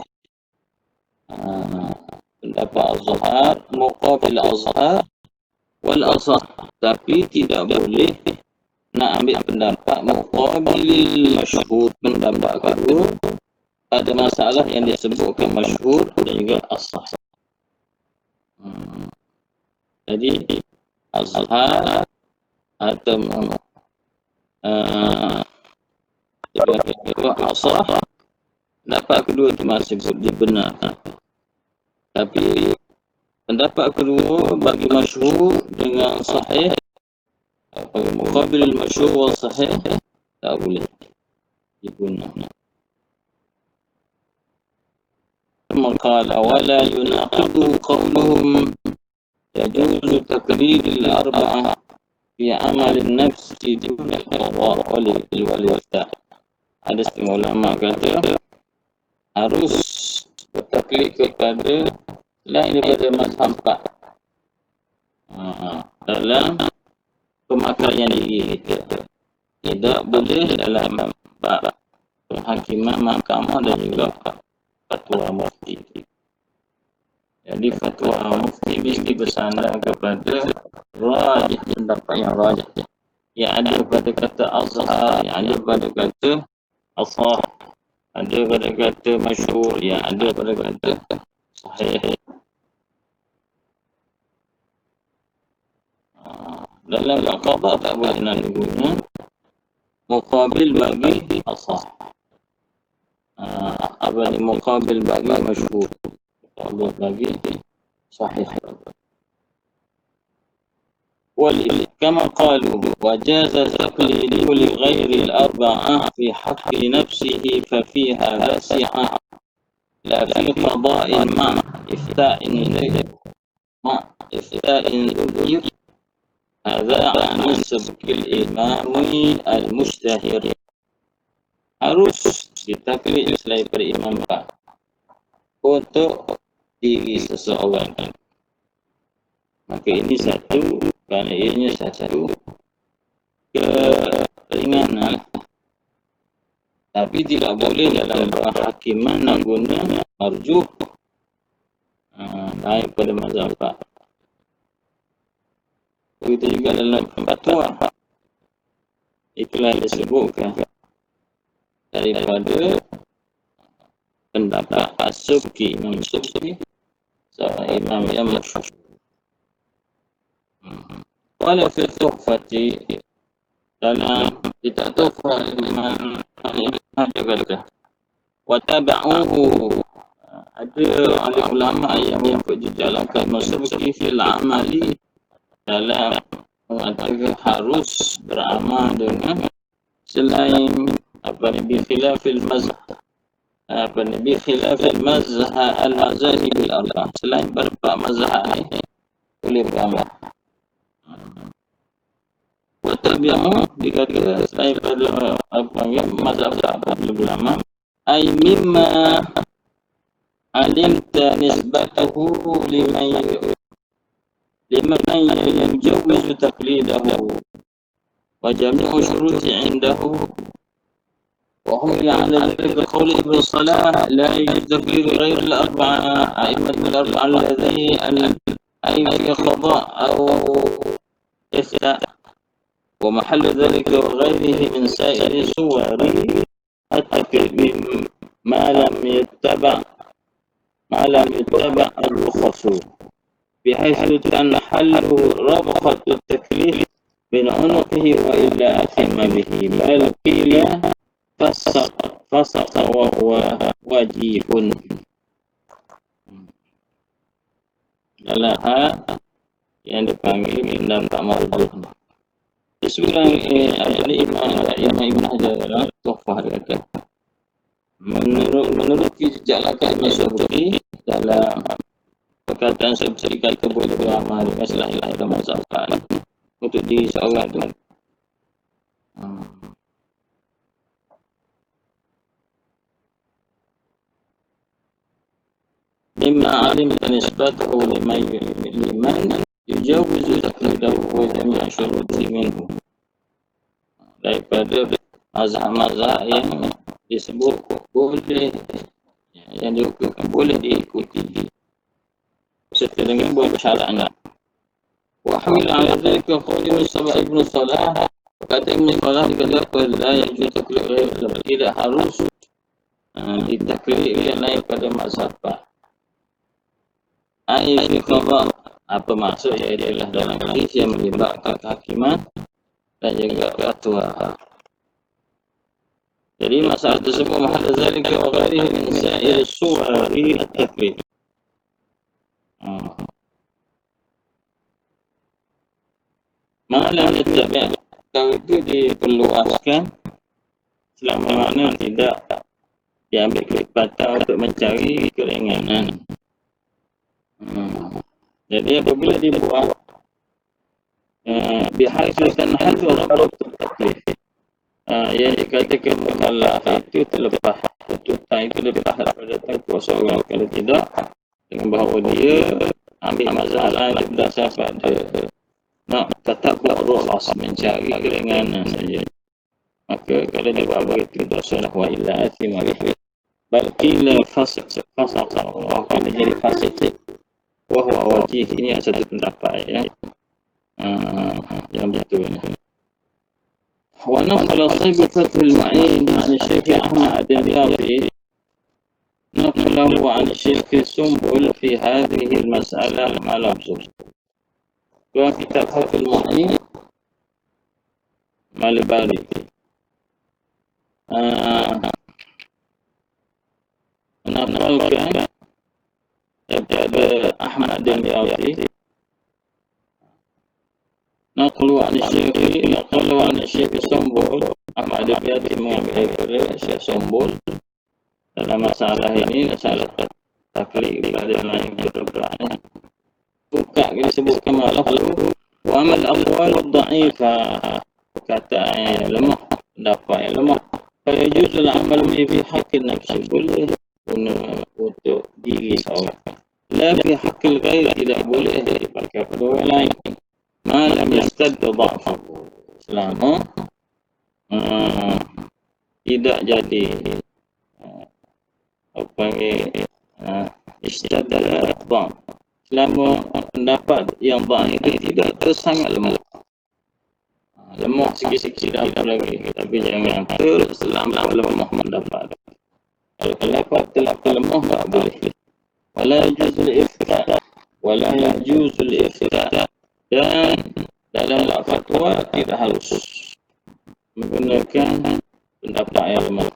Pendapat Azhar, muqabil Azhar wal Asah, tapi tidak boleh nak ambil pendapat muqabilil masyhur, pendapat kedua pada masalah yang disebutkan masyhur dan juga Asah. Jadi Azhar atau Asah, pendapat kedua itu masih dibenarkan, tapi pendapat kedua bagi masyhur dengan sahih, bagi muqabil masyhur wa sahih, tak boleh digunakan. Maqala wala yunaqidu qawluhum يجوز تقليد الأربعة في عمل النفس دون القضاء والوفاء. Ada setengah ulama kata harus bertaklid kepada lain daripada mazhab 4 dalam pemakaian diri kita. Tidak boleh dalam bab penghakiman mahkamah dan juga fatwa mufti. Jadi fatwa mufti mesti bersandar kepada rajih, pendapat yang rajih, yang ada pada kata Azhar, yang ada pada kata Asah, ada pada kata masyhur, yang ada pada kata sahih. Dalam qada tak boleh nak guna muqabil bagi Asah, apa ni muqabil bagi masyhur, Allah bagi sahih. كما قالوا وجاز تقليد لغير الأربعة في حق نفسه ففيها وسعة لا في قضاء مع إفتاء ذكر. هذا عن سبك الإمام المشتهر. Harus ditaklid selain pada imam untuk diri seseorang. Maka ini satu, kerana ianya satu keringanan Tapi tidak boleh dalam berhakiman nak guna marjuh daripada mazhab 4. Begitu juga dalam fatwa. Itulah yang disebutkan daripada pendapat As-Subki, Imam Subki, seorang imam yang masyhur. Wala fi tuhfati, dalam kitab tuhfah Imam ada kata wa taba'uhu, ada oleh ulama yang mengikut jalankan Subki fil amali, dalam mengatakan harus beramal dengan selain apa ni, bi khilafil mazhab, apa ni, bi khilafil mazhab al-mazahib al-arba'ah, selain beberapa mazhab ni boleh beramal. Wa tabi'u, dikata selain pada apa ni mazhab apa boleh beramal, ay mimma alimta nisbatahu liman يجوز تقليده وجميع شروط عنده، وهم على ذلك قول ابن الصلاح لا يجوز تقليد غير الأربعة أئمة الأربعة الذي أي في قضاء أو إفتاء، ومحل ذلك وغيره من سائر صور التقليد ما لم يتبع الرخص، بحيث تنحل ربخة التكليف بين عنقه وإلا أثم به، بل قيل فسق وهو واجب. Dalam hal yang dipanggil pendapat marjuh. Disebutkan Imam Ibn Hajar dalam Tuhfah kata, menurut jejak Imam Subki dalam perkataan seperti kata boleh beramal dengan selain dalam mazhab untuk diri seorang tu. Mimma alim nisbatahu liman yujawizu taqlidahu wa jami' syuruti minhu, daripada mazhab-mazhab yang disebut boleh, yang dihukumkan boleh diikuti serta dengan buat syaratnya. Wa hamila ala dhalika qawli Ibn Salah, kata Ibn Salah dikatakan la yajuz taqlid ghair, tidak harus ditaklid yang lain pada mazhab. Ai fi qada, apa maksud, iaitu dalam hadis yang melibatkan kehakiman dan juga fatwa. Jadi masalah tersebut mahal zalika wa ghairihi min sa'ir suwari at-taqlid. Malah tidak kalau itu diperluaskan selama mana tidak diambil kelipatan untuk mencari keringanan. Jadi apabila dibuat bihaitsu tanhadu rabbut taklif, yang dikatakan mukallaf itu terlepas, tuntutan itu lepas daripada takwa seorang, kalau tidak dengan bahawa dia ambil mazhab lain berdasarkan pada nak tetap berus mencari keringanan saja, maka kalau dia buat begitu dosa wa illa athima bihi, bal qila fasaq Allah, kalau jadi fasik wa huwa wajih. Ini satu pendapat yang betul. Wa naqala Fathul Mu'in an Syekh Ahmad al-Riyadi نقله عن الشيخ سنبل في هذه المسألة ما لفظه. وكتاب فتح المعين Malbari menafalkan daripada Ahmad dan Riyadi, naqlu an Syekh Sumbul. Ahmad dan Riyadi mengambil daripada Syekh Sumbul dalam masalah ini, masalah taklid pada lain berdoanya. Buka kita sebutkan malah wa amal aqwal dha'ifah, perkataan yang lemah, pendapat yang lemah. Fa yajuzul amal fi haqqin nafsi, boleh untuk diri seorang. La fi haqqil ghair, tidak boleh dipakai pada orang lain. Ma lam yastad dha'fahu, selama tidak jadi istadala bang. Selama pendapat yang bang itu tidak tersangat lemah. Lemah sikit-sikit apa lagi, tapi jangan terlampau lemah pendapat. Kalau pendapat telah lemah tak boleh. Wala yajuzul ifta, wala yajuzul ifta, dan dalam fatwa tidak harus menggunakan pendapat yang lemah.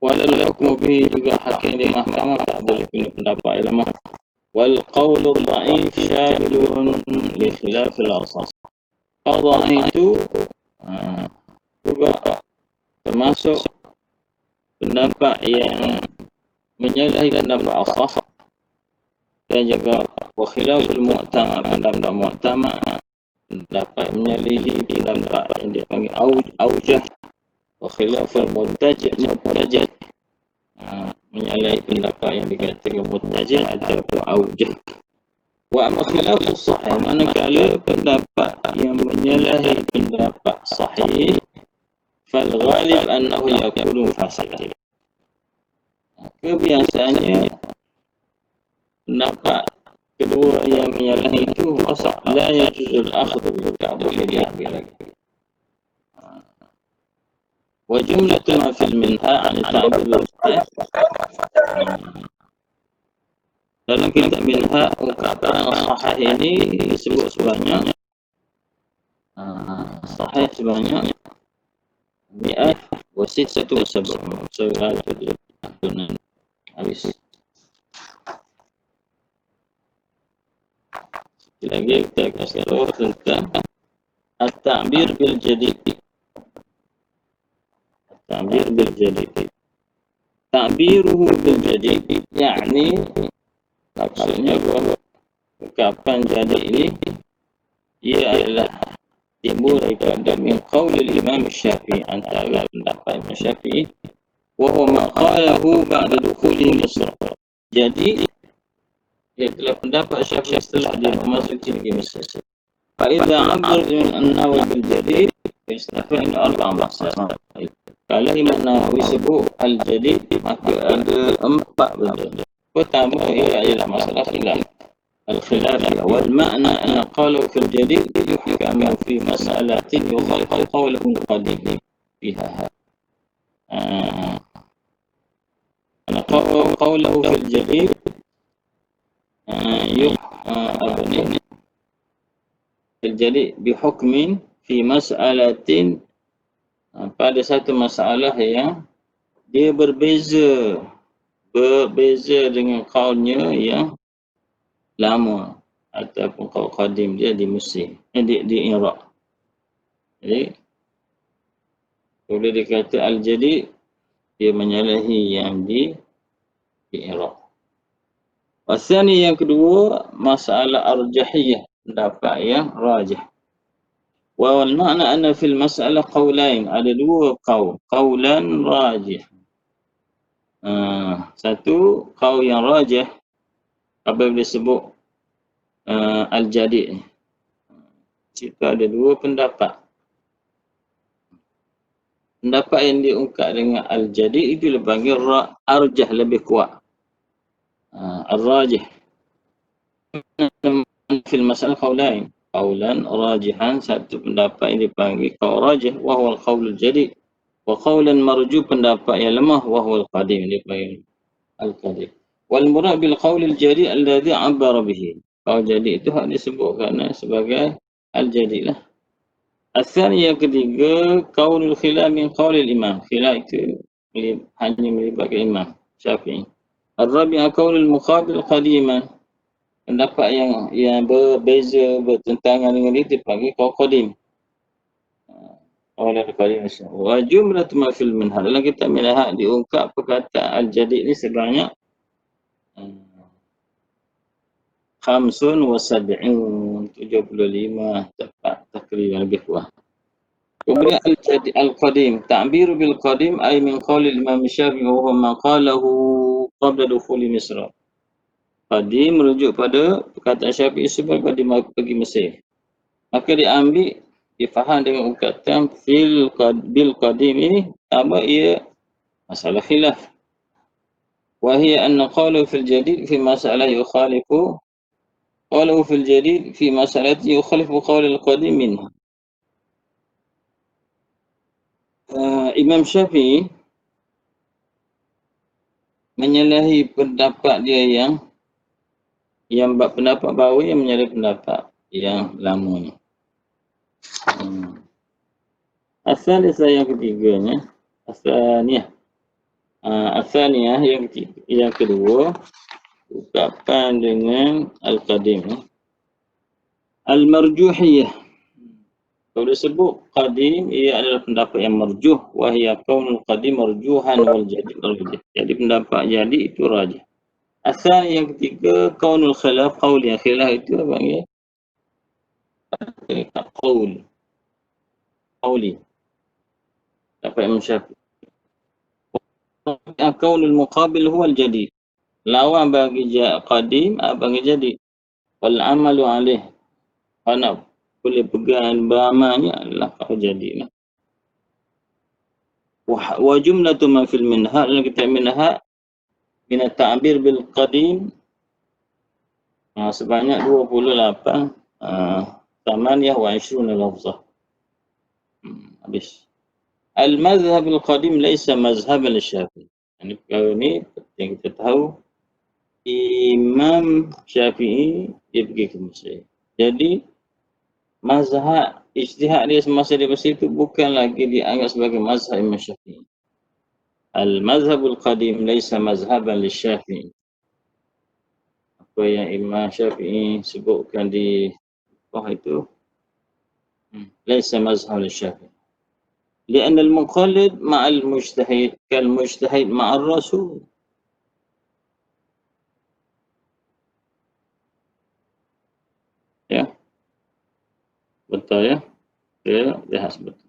Walau hukum bihi, juga hakim di mahkamah tak boleh guna pendapat yang lemah. Wal qawlu dha'if syamilun li khilafil asas. Qaul itu juga termasuk pendapat yang menyalahi pendapat asas, dan juga wa khilaful mu'tamad, pendapat mu'tamad, pendapat menyalahi pendapat yang dipanggil aujah. Wa khilaful muntajid, menyalahi pendapat yang dikatakan muntajid ataupun aujah. Wa amma khilafus sahih, manakala pendapat yang menyalahi pendapat sahih, fal ghalib annahu yakunu fasidan. Kebiasaannya pendapat kedua yang menyalahi itu masak la yajuzul akhdhu, tak boleh diambil lagi. Wa jumlatu ma fil minha an ta'budul dalam kitab minha, ungkapan sahih ini disebut sebanyak sahih sebanyak mi'ah wa sittatu wa sab'un, 176 habis. Lagi kita kasih tahu tentang at-ta'bir bil jadid. Ta'bir bil jadid, ta'biruhu bil jadid, yakni maksudnya bahawa ungkapan jadid ini ia adalah timbul daripada min qaulil Imam Syafi'i, antara pendapat Imam Syafi'i, wa huwa ma qalahu ba'da dukhuli Misr. Jadi ialah pendapat Syafi'i setelah dia memasuki negeri Mesir. Fa idza 'abbar min an-Nawawi bil jadid istafa'in arba'a masail. Kalau Imam Nawawi sebut al-jadid, maka ada 4 benda. Pertama ialah masalah khilaf. الخلاف والمعنى أن قالوا في الجديد يحكم في مسألة يخالف قوله القديم فيها. أنا قوله في الجديد الجديد بحكم في مسألة, pada satu masalah yang dia berbeza dengan kaulnya yang lama ataupun qaul qadim dia di Mesir, di Iraq. Jadi boleh dikata al-jadid dia menyalahi yang di Iraq. Wasani, yang kedua, masalah arjahiyah, pendapat yang rajih. Wa wal makna anna fil masalah qaulain, ada dua qaul, qaulan rajih. Satu qaul yang rajih apabila disebut al-jadid, jika ada dua pendapat. Pendapat yang diungkap dengan al-jadid itu dipanggil arjah, lebih kuat. Al-rajih fil masalah qaulain, qaulan rajihan, satu pendapat yang dipanggil qaul rajih, wa huwa al-qaul al-jadid, wa qaulan marju, pendapat yang lemah, wa huwa al-qadim, dipanggil al-qadim. Wal murad bil qaul al-jadid alladhi 'abbara bihi, qaul jadid itu hak disebutkan sebagai al-jadid lah. Al-thani, yang ketiga, qaulul khilaf min qaulil imam, khilaf itu hanya melibatkan Imam Syafi'i. Al-rabi'ah qaulul muqabil qadiman, pendapat yang berbeza, bertentangan dengan itu dipanggil qaul qadim. Oleh qadim. Wa jumlatu ma fil minha, dalam kitab minha diungkap perkataan al-jadid ini sebanyak 75 tepat takriban, lebih kurang. Kemudian al-jadid al-qadim, ta'biru bil qadim ay min qaulil Imam Syafi'i wa huwa ma qalahu qabla dukhuli Misr. Qadim merujuk pada perkataan Syafi'i sebelum dia pergi Mesir. Maka diambil difaham dengan ungkapan bil qadim ini apa ia masalah khilaf. Wa hiya anna qawlu fil jadid fi masalah yukhalifu qawlu fil jadid fi masalati yukhalifu qawl al qadim minha. Imam Syafi'i menyalahi pendapat dia yang pendapat baru yang menyalahi pendapat yang lamanya. Asal yang ketiganya, asalnya yang kedua, ungkapan dengan al-qadim. Al-marjuhiyah. Kalau disebut qadim, ia adalah pendapat yang marjuh. Wahia kaunul qadim marjuhan wal jadid rajih. Jadi pendapat jadi itu rajih. Asal yang ketiga, kaunul khilaf qaul. Yang khilaf itu apa ya? Qaul. Qauli. Dapat Imam Syafi'i. Kaunul muqabil huwa al-jadid. Lawan bagi qadim, bagi jadid. Wal amalu alaih. Karena boleh pegang beramalnya adalah kau jadilah. Wa jumlatu ma fil minhaj, dalam kitab minhaj min at-ta'bir bil qadim sebanyak 28 tamaniyah wa 20 lafzah. Habis. Al-madhhab al-qadim laysa mazhaban Syafi'i. Ini perkara ni yang kita tahu, Imam Syafi'i dia pergi ke Mesir. Jadi mazhab ijtihad dia semasa di Mesir itu bukan lagi dianggap sebagai mazhab Imam Syafi'i. Al-mazhabul qadim laysa mazhaban Syafi'i. Apa yang Imam Syafi'i sebutkan di itu laysa mazhab Syafi'i. لأن المقلد مع المجتهد كالمجتهد مع الرسول. Ya, betul ya. Ya, lihat betul.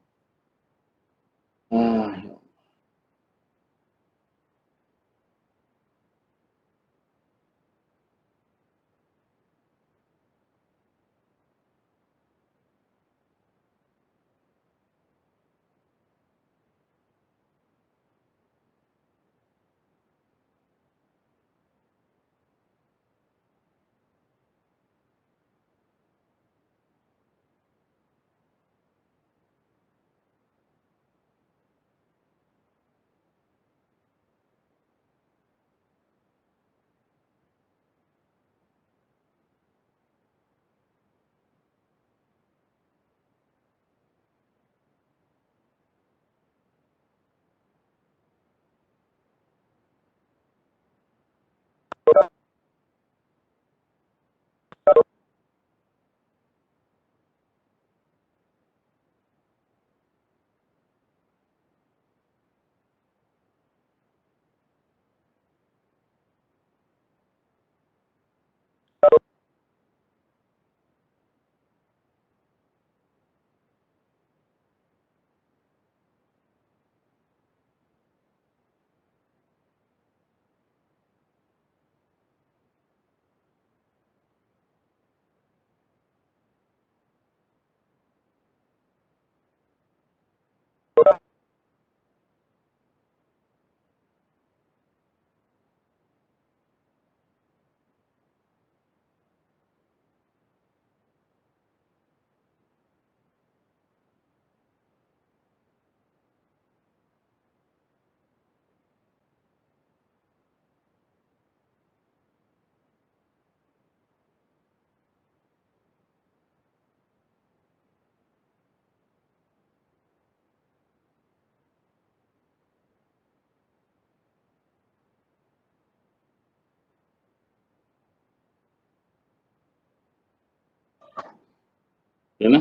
Ya,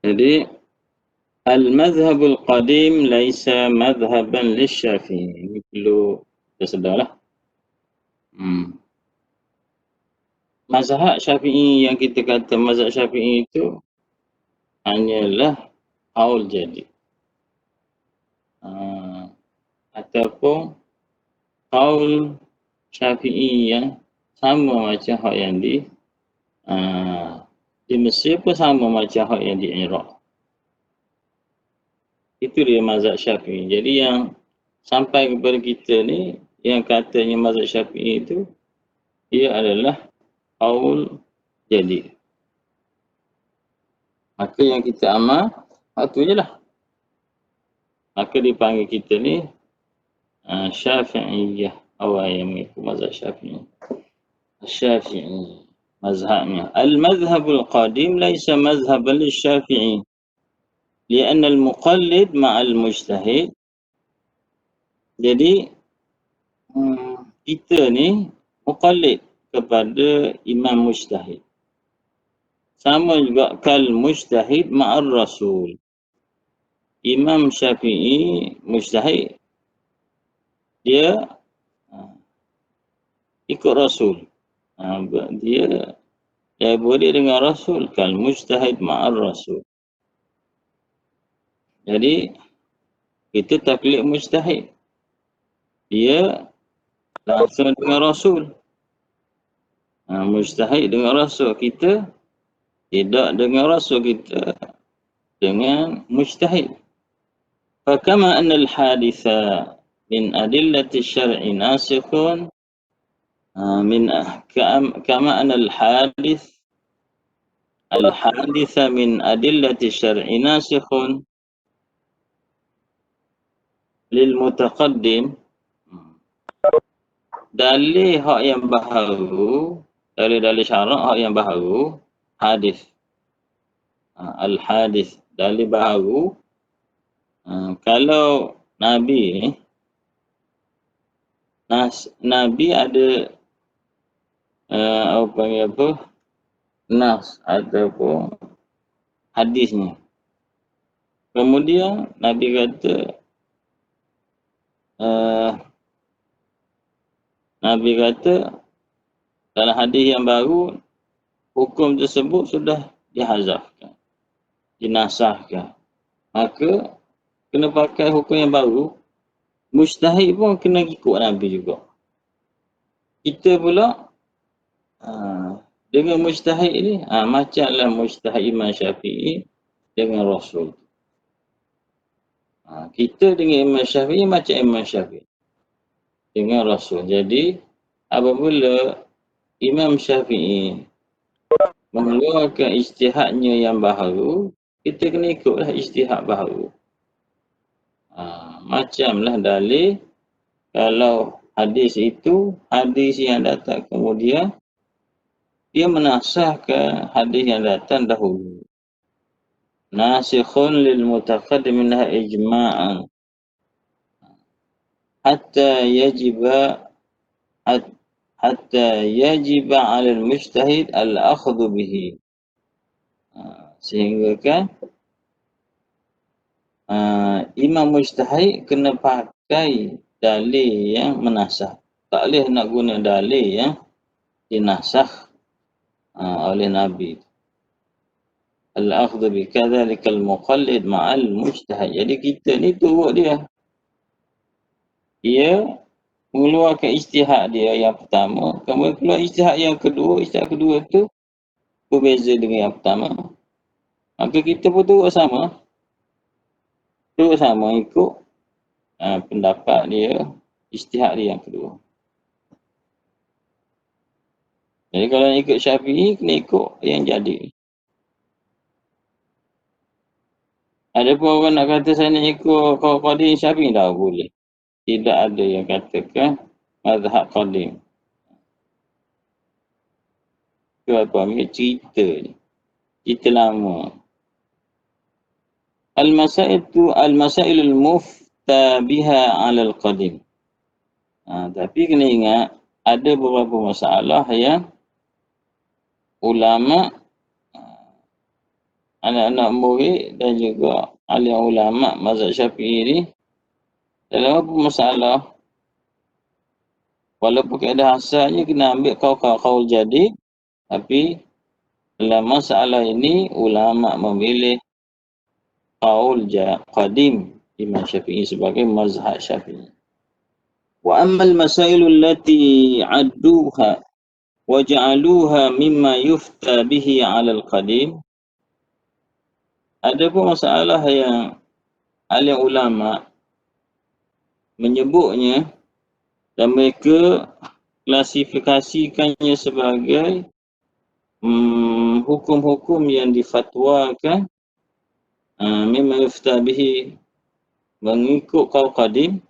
jadi al-madhhabul qadim laisa madhhaban Syafi'i. Ini perlu kita sedarlah. Mazhab Syafi'i yang kita kata mazhab Syafi'i itu hanyalah qaul jadi. Ataupun qaul Syafi'i yang sama macam hak yang di Mesir pun sama macam hak yang di Iraq. Itu dia mazhab Syafi'i. Jadi yang sampai kepada kita ni, yang katanya mazhab Syafi'i itu, ia adalah qaul jadi. Maka yang kita amal, itu je lah. Maka dipanggil kita ni Syafi'iyah. Awal yang mengikut mazhab Syafi'i. Syafi'i. Mazhabnya. Al-mazhabul qadim laisa mazhaban Syafi'i. Lianna al-muqallid ma'al mujtahid. Jadi, kita ni muqallid kepada imam mujtahid. Sama juga kal mujtahid ma'ar rasul. Imam Syafi'i mujtahid, dia ikut rasul. Dia boleh dengan rasul, kal mujtahid ma'ar rasul. Jadi kita taklid mujtahid, dia langsung dengan rasul. Mujtahid dengan rasul, kita tidak dengan rasul, kita dengan mujtahid. Fakama anna al-haditha min adillati syar'i nasikhun kama anna al-haditha min adillati syar'i nasikhun lil mutaqaddim. Dalil hak yang baharu, dalil syarak hak yang baharu, hadis. Al-hadis, dalil baharu. Kalau Nabi ni, Nabi ada nas ataupun hadisnya. Kemudian Nabi kata dalam hadis yang baru, hukum tersebut sudah dihazafkan, dinasahkan. Maka kena pakai hukum yang baru. Mujtahid pun kena ikut Nabi juga. Kita pula dengan mujtahid ni, macamlah mujtahid Imam Syafi'i dengan Rasul. Kita dengan Imam Syafi'i macam Imam Syafi'i dengan Rasul. Jadi apabila Imam Syafi'i mengeluarkan ijtihadnya yang baharu, kita kena ikutlah ijtihad baharu. Macamlah dalil, kalau hadis itu, hadis yang datang kemudian, dia menasahkan hadis yang datang dahulu. Nasikhun lil mutaqaddim minha ijma'an. Hatta yajiba 'ala al-mujtahid al-akhdhu bihi. Sehingga kan imam mujtahid kena pakai dalil yang menasah. Tak boleh nak guna dalil yang dinasah oleh Nabi. Al-akhdhu bi kadzalika al-muqallid ma'al mujtahid. Jadi kita ni turut dia. Dia mengeluarkan ijtihad dia yang pertama, kemudian keluar ijtihad yang kedua. Ijtihad kedua tu berbeza dengan yang pertama. Maka kita pun turut sama ikut pendapat dia, ijtihad dia yang kedua. Jadi kalau nak ikut Syafi'i, kena ikut yang jadi. Ada pun orang nak kata saya nak ikut qadim Syafi'i, tak boleh. Tidak ada yang katakan mazhab qadim. Itu apa? Ambil cerita ni. Cerita lama. Al-masailul mufta biha 'ala al-qadim. Tapi kena ingat, ada beberapa masalah yang ulama, anak-anak murid dan juga alim ulama mazhab Syafi'i ni, dalam apa masalah, walaupun keadaan asalnya kena ambil qaul jadi, tapi dalam masalah ini ulama memilih qaul qadim Imam Syafi'i sebagai mazhab Syafi'i. Wa ammal masailu allati adduha وَجَعَلُوهَا مِمَّا يُفْتَى بِهِ عَلَى الْقَدِيمِ. Ada pun masalah yang alim ulama menyebutnya dan mereka klasifikasikannya sebagai hukum-hukum yang difatwakan mimma yufta bihi, mengikut qaul qadim.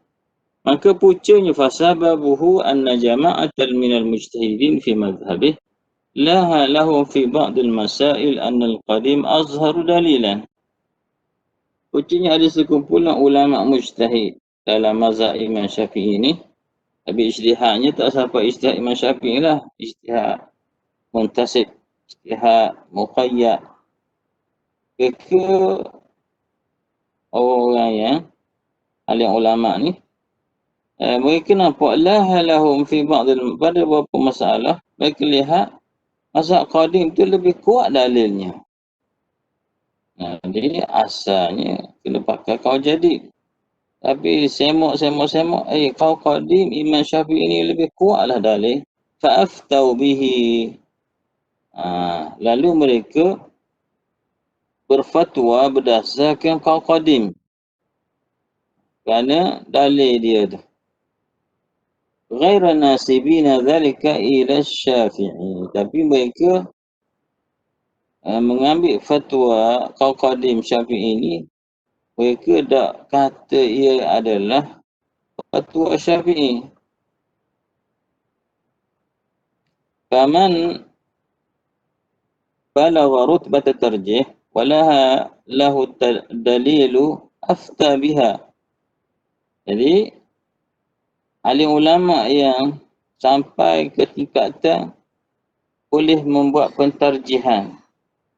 Maka puncanya fasababuhu anna jama'atan minal mujtahidin fi madhhabih laha lahum fi ba'dil masail anna al-qadim azharu dalilan. Puncanya ada sekumpulan ulama mujtahid dalam mazhab Imam Syafi'i ini, tapi ijtihadnya tak sampai ijtihad Imam Syafi'i lah, ijtihad muntasib, ijtihad muqayyad. Mereka orang yang alim ulama ni, mereka nampak laha lahum fi ba'dil, pada beberapa masalah mereka lihat mazhab qadim tu lebih kuat dalilnya. Jadi asalnya kena pakai qaul jadid. Tapi semok, qaul qadim Imam Syafi'i ni lebih kuatlah dalil. Fa'aftau bihi. Lalu mereka berfatwa berdasarkan qaul qadim. Kerana dalil dia tu. Ghaira nasibina dhalika ila Syafi'i. Tapi mereka mengambil fatwa qaul qadim Syafi'i ini, mereka tak kata ia adalah fatwa Syafi'i. Faman balagha rutbat tarjih walaha lahu dalilu afta biha. Jadi alim ulama yang sampai ke tingkatan boleh membuat pentarjihan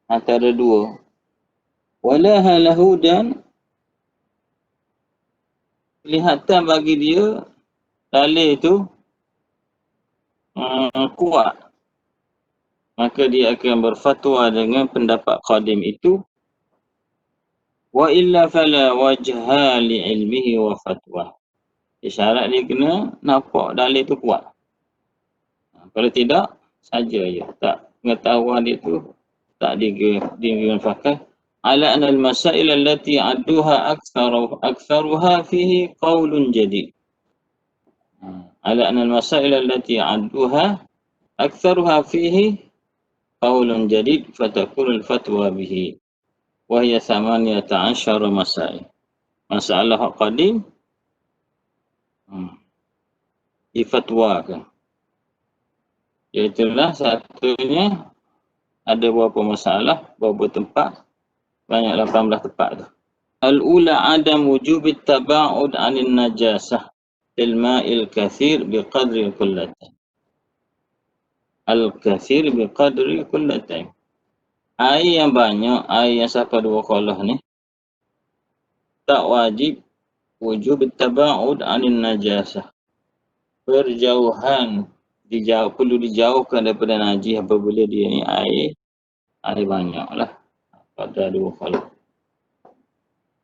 antara dua. Walaha lahu, dan kelihatan bagi dia dalil itu kuat. Maka dia akan berfatwa dengan pendapat qadim itu. Wa illa fala wajha li ilmihi wa fatwa. Syarat dia kena nampak dalil itu kuat. Kalau tidak, saja je. Tak, pengetahuan dia tu tak dimanfaatkan. Ala anna al-masail allati adduha aktsaruha fihi qaulun jadid. Ala anna al-masail allati adduha aktsaruha fihi qaulun jadid fatakun al-fatwa bihi. Wa hiya 18 masail. Masalah qadim difatwakan. Iaitulah satunya, ada beberapa masalah, beberapa tempat, banyak 18 tempat tu. Al-ula adam wujub at-taba'ud 'anil najasah bil ma'il kathir biqadri kullatain. Al-kathir biqadri kullatain. Air yang banyak, air yang sampai 2 kolah ni, tak wajib wujub at-taba'ud 'anil najasah. Berjauhan, perlu dijauhkan daripada najis apabila dia ni air banyak lah, pada 2 kolah.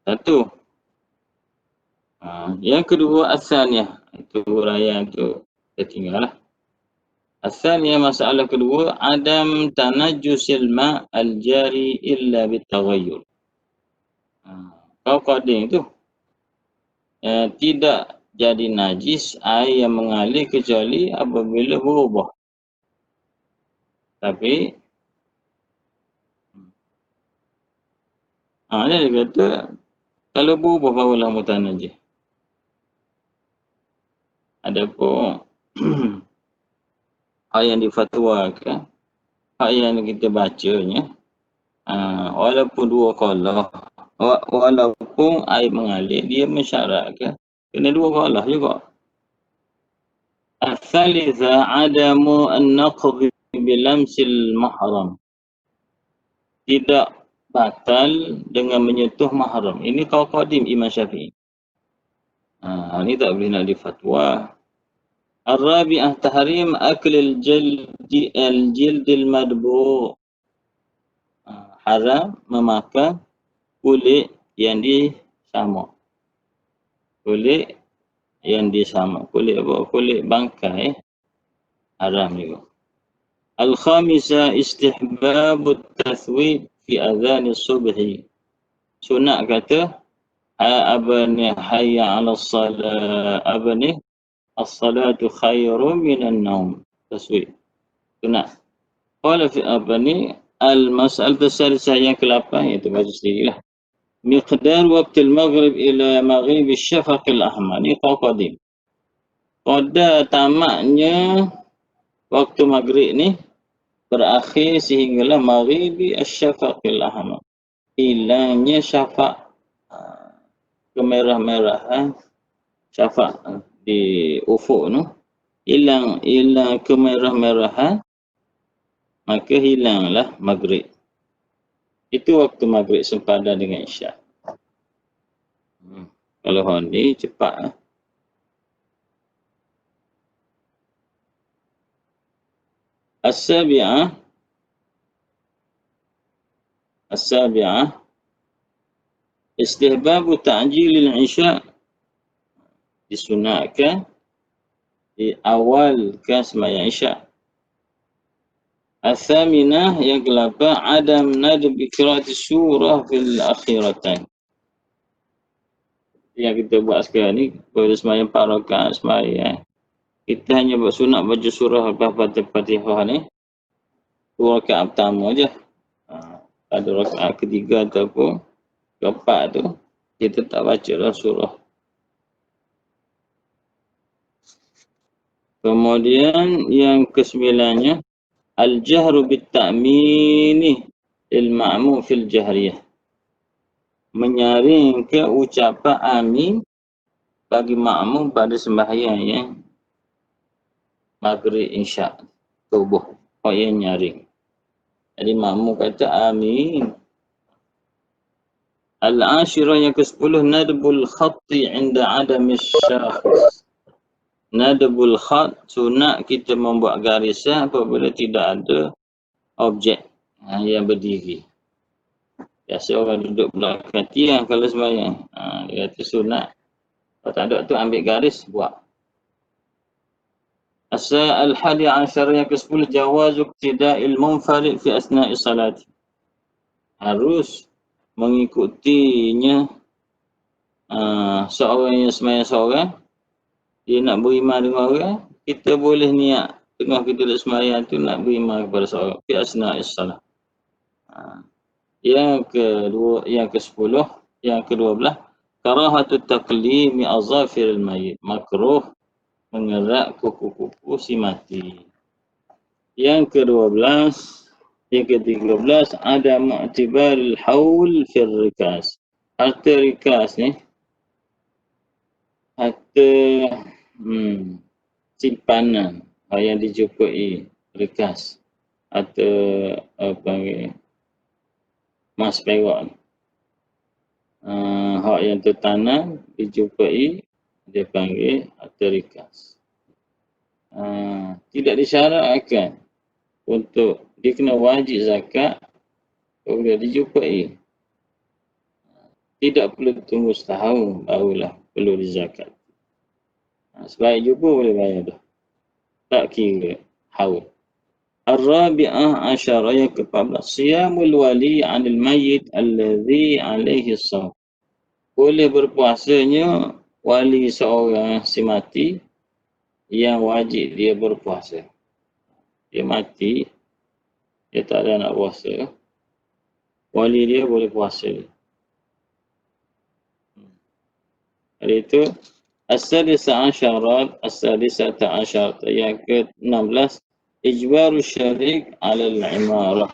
Satu. Yang kedua asalnya, itu huraian tu kita tinggal lah. Asalnya, masalah kedua, adam tanajjusil ma' al-jari illa bitaghayyur. Qaul qadim tu tidak jadi najis air yang mengalir kecuali apabila berubah. Tapi dia kata kalau berubah barulah mutanajis. Adapun hal yang difatwakan, hal yang kita bacanya, walaupun 2 kolah, walaupun air mengalir, dia mensyaratkan kena 2 kolah juga. Al-thalitha adamu an-naqdhi bilamsil mahram. Tidak batal dengan menyentuh mahram. Ini qaul qadim Imam Syafi'i. Ini tak boleh nak difatwa. Ar-rabi'ah tahrim akl al-jildil madbu'. Haram memakan kulit yang disamak. Kulit yang disamak. Kulit apa? Kulit bangkai. Haram juga. Al-khamisah istihbabut tathwib fi adhan subhi. Sunat kata apa ni, hayya 'ala salat, apa ni, as-salatu khairun minan naum. Taswib. Sunat. Qala fi apa ni, al-mas'alah as-salisah yang ke-8, iaitu baca sendirilah. Miqdar waqtil maghrib ila maghrib asy-syafaq al-ahmar. Ni qadim. Qadar tamatnya waktu maghrib ni berakhir sehinggalah maghribi asy-syafaq al-ahmar. Hilangnya syafaq, kemerah-merahan syafaq di ufuk tu, hilang kemerah-merahan, maka hilanglah maghrib. Itu waktu maghrib sempadan dengan isyak. Kalau hari ni cepat. As-sabi'ah istihbabu ta'jilil isyak. Disunatkan di awal ke sembahyang isyak. As-saminah yang ke-8 adam nadbi qira'ati surah fil akhiratain. Yang kita buat sekarang ni pada sembahyang 4 rakaat sembahyang, kita hanya buat sunat baca surah Al-Fatihah ni 2 rakaat pertama je. Pada rakaat ketiga ataupun keempat tu kita tak baca lah surah. Kemudian yang ke-9-nya al-jahru bit-ta'mini il-ma'mum fil jahriyah. Menyaring ke ucapan amin bagi makmum pada sembahyang yang maghrib isyak subuh. Yang nyaring. Jadi makmum kata amin. Al-ashirah yang ke-10 nadbul khatti inda adami syakhs. Nadbul khat, sunat kita membuat garisan apabila tidak ada objek yang berdiri. Biasa orang duduk belakang tiang kalau sembahyang. Dia kata sunat. Kalau tak ada tu ambil garis, buat. Al-hadi ashar yang ke-10 jawazu iqtida'il munfarid fi asna'i salati. Harus mengikutinya seorang yang sembahyang seorang, dia nak beriman dengan orang, kita boleh niat tengah kita nak sembahyang tu nak beriman kepada seorang fi asna'is salat. Yang ke-10, yang ke-12 karahatut taqlimi azafiril mayyit, makruh mengerak kuku-kuku si mati. Yang ke-12, yang ke-13 ada mu'tibaril haul fil rikas. Harta rikas ni, harta simpanan yang dijumpai rikas atau panggil mas perak. Hak yang tertanam dijumpai dia panggil harta rikas. Tidak disyaratkan untuk dia kena wajib zakat apabila dijumpai. Tidak perlu tunggu setahun barulah perlu dizakat. Sebaik jumpa boleh bayar dah. Tak kira haul. Ar-rabi'ah asyarah yang ke-14 siyamul wali 'anil mayyit alladhi 'alaihi shaum. Boleh berpuasanya wali seorang si mati yang wajib dia berpuasa. Dia mati, dia tak ada nak puasa, wali dia boleh puasa. Jadi itu as-sadisah asyarat yang ke-16 ijbaru syarik 'ala al-imarah.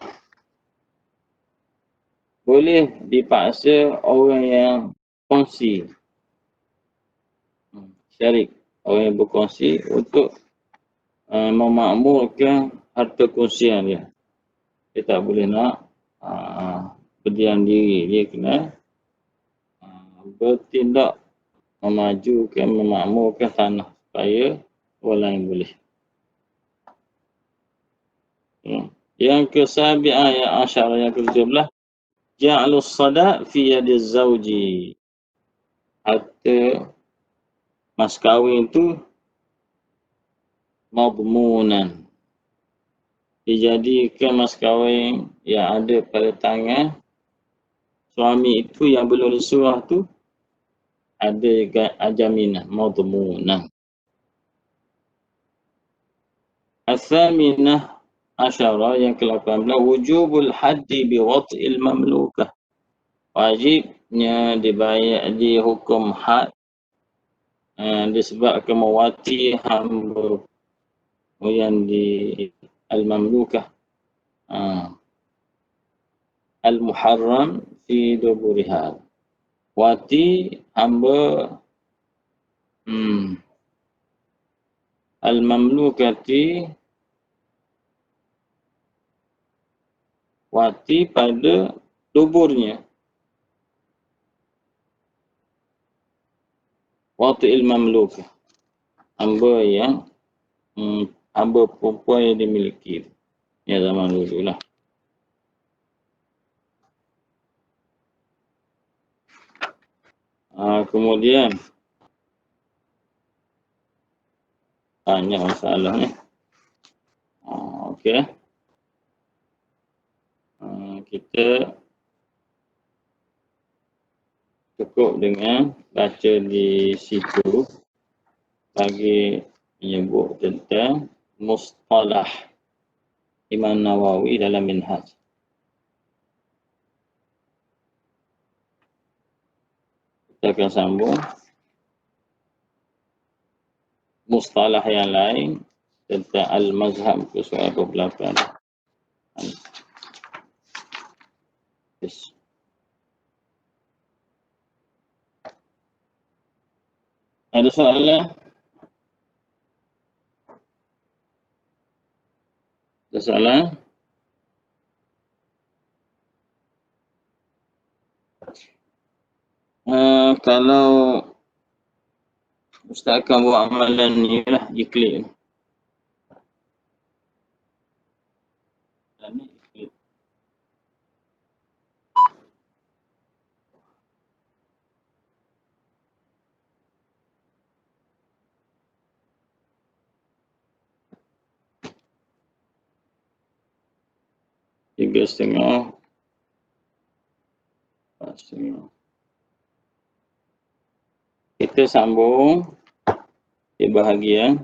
Boleh dipaksa orang yang kongsi. Syarik, orang yang berkongsi untuk memakmurkan harta kongsian dia. Dia tak boleh nak berdiam diri, dia kena bertindak memajukan, memakmurkan tanah supaya orang lain boleh. Yang ke-9 yang asyarah yang ke-17 ja'alus sadaq fi yadiz zawji. Harta mas kahwin tu madmunan, dijadikan mas kahwin yang ada pada tangan suami itu yang belum disuruh tu ada ajaminah madmunah. As-saminah asyara yang ke-18 wujubul haddi bi wat'il mamlukah. Wajibnya dibayar dihukum had disebabkan mewati hamba yang di al-mamlukah al-muharram fi duburiha. Wati hamba al-mamlukati wati pada duburnya. Wati'il mamlukah, hamba yang hamba perempuan yang dimiliki. Ya zaman dulu lah. Kemudian banyak masalah ni. Okey. Kita cukup dengan baca di situ bagi menyebut tentang mustalah Imam Nawawi dalam Minhaj. Kita akan sambung mustalah yang lain tentang al-mazhab ke soal 28. Yes. Ada soalan? Ada soalan? Kalau Ustaz akan buat amalan ni lah, iklim. Tiga setengah. 4:30. Kita sambung di bahagian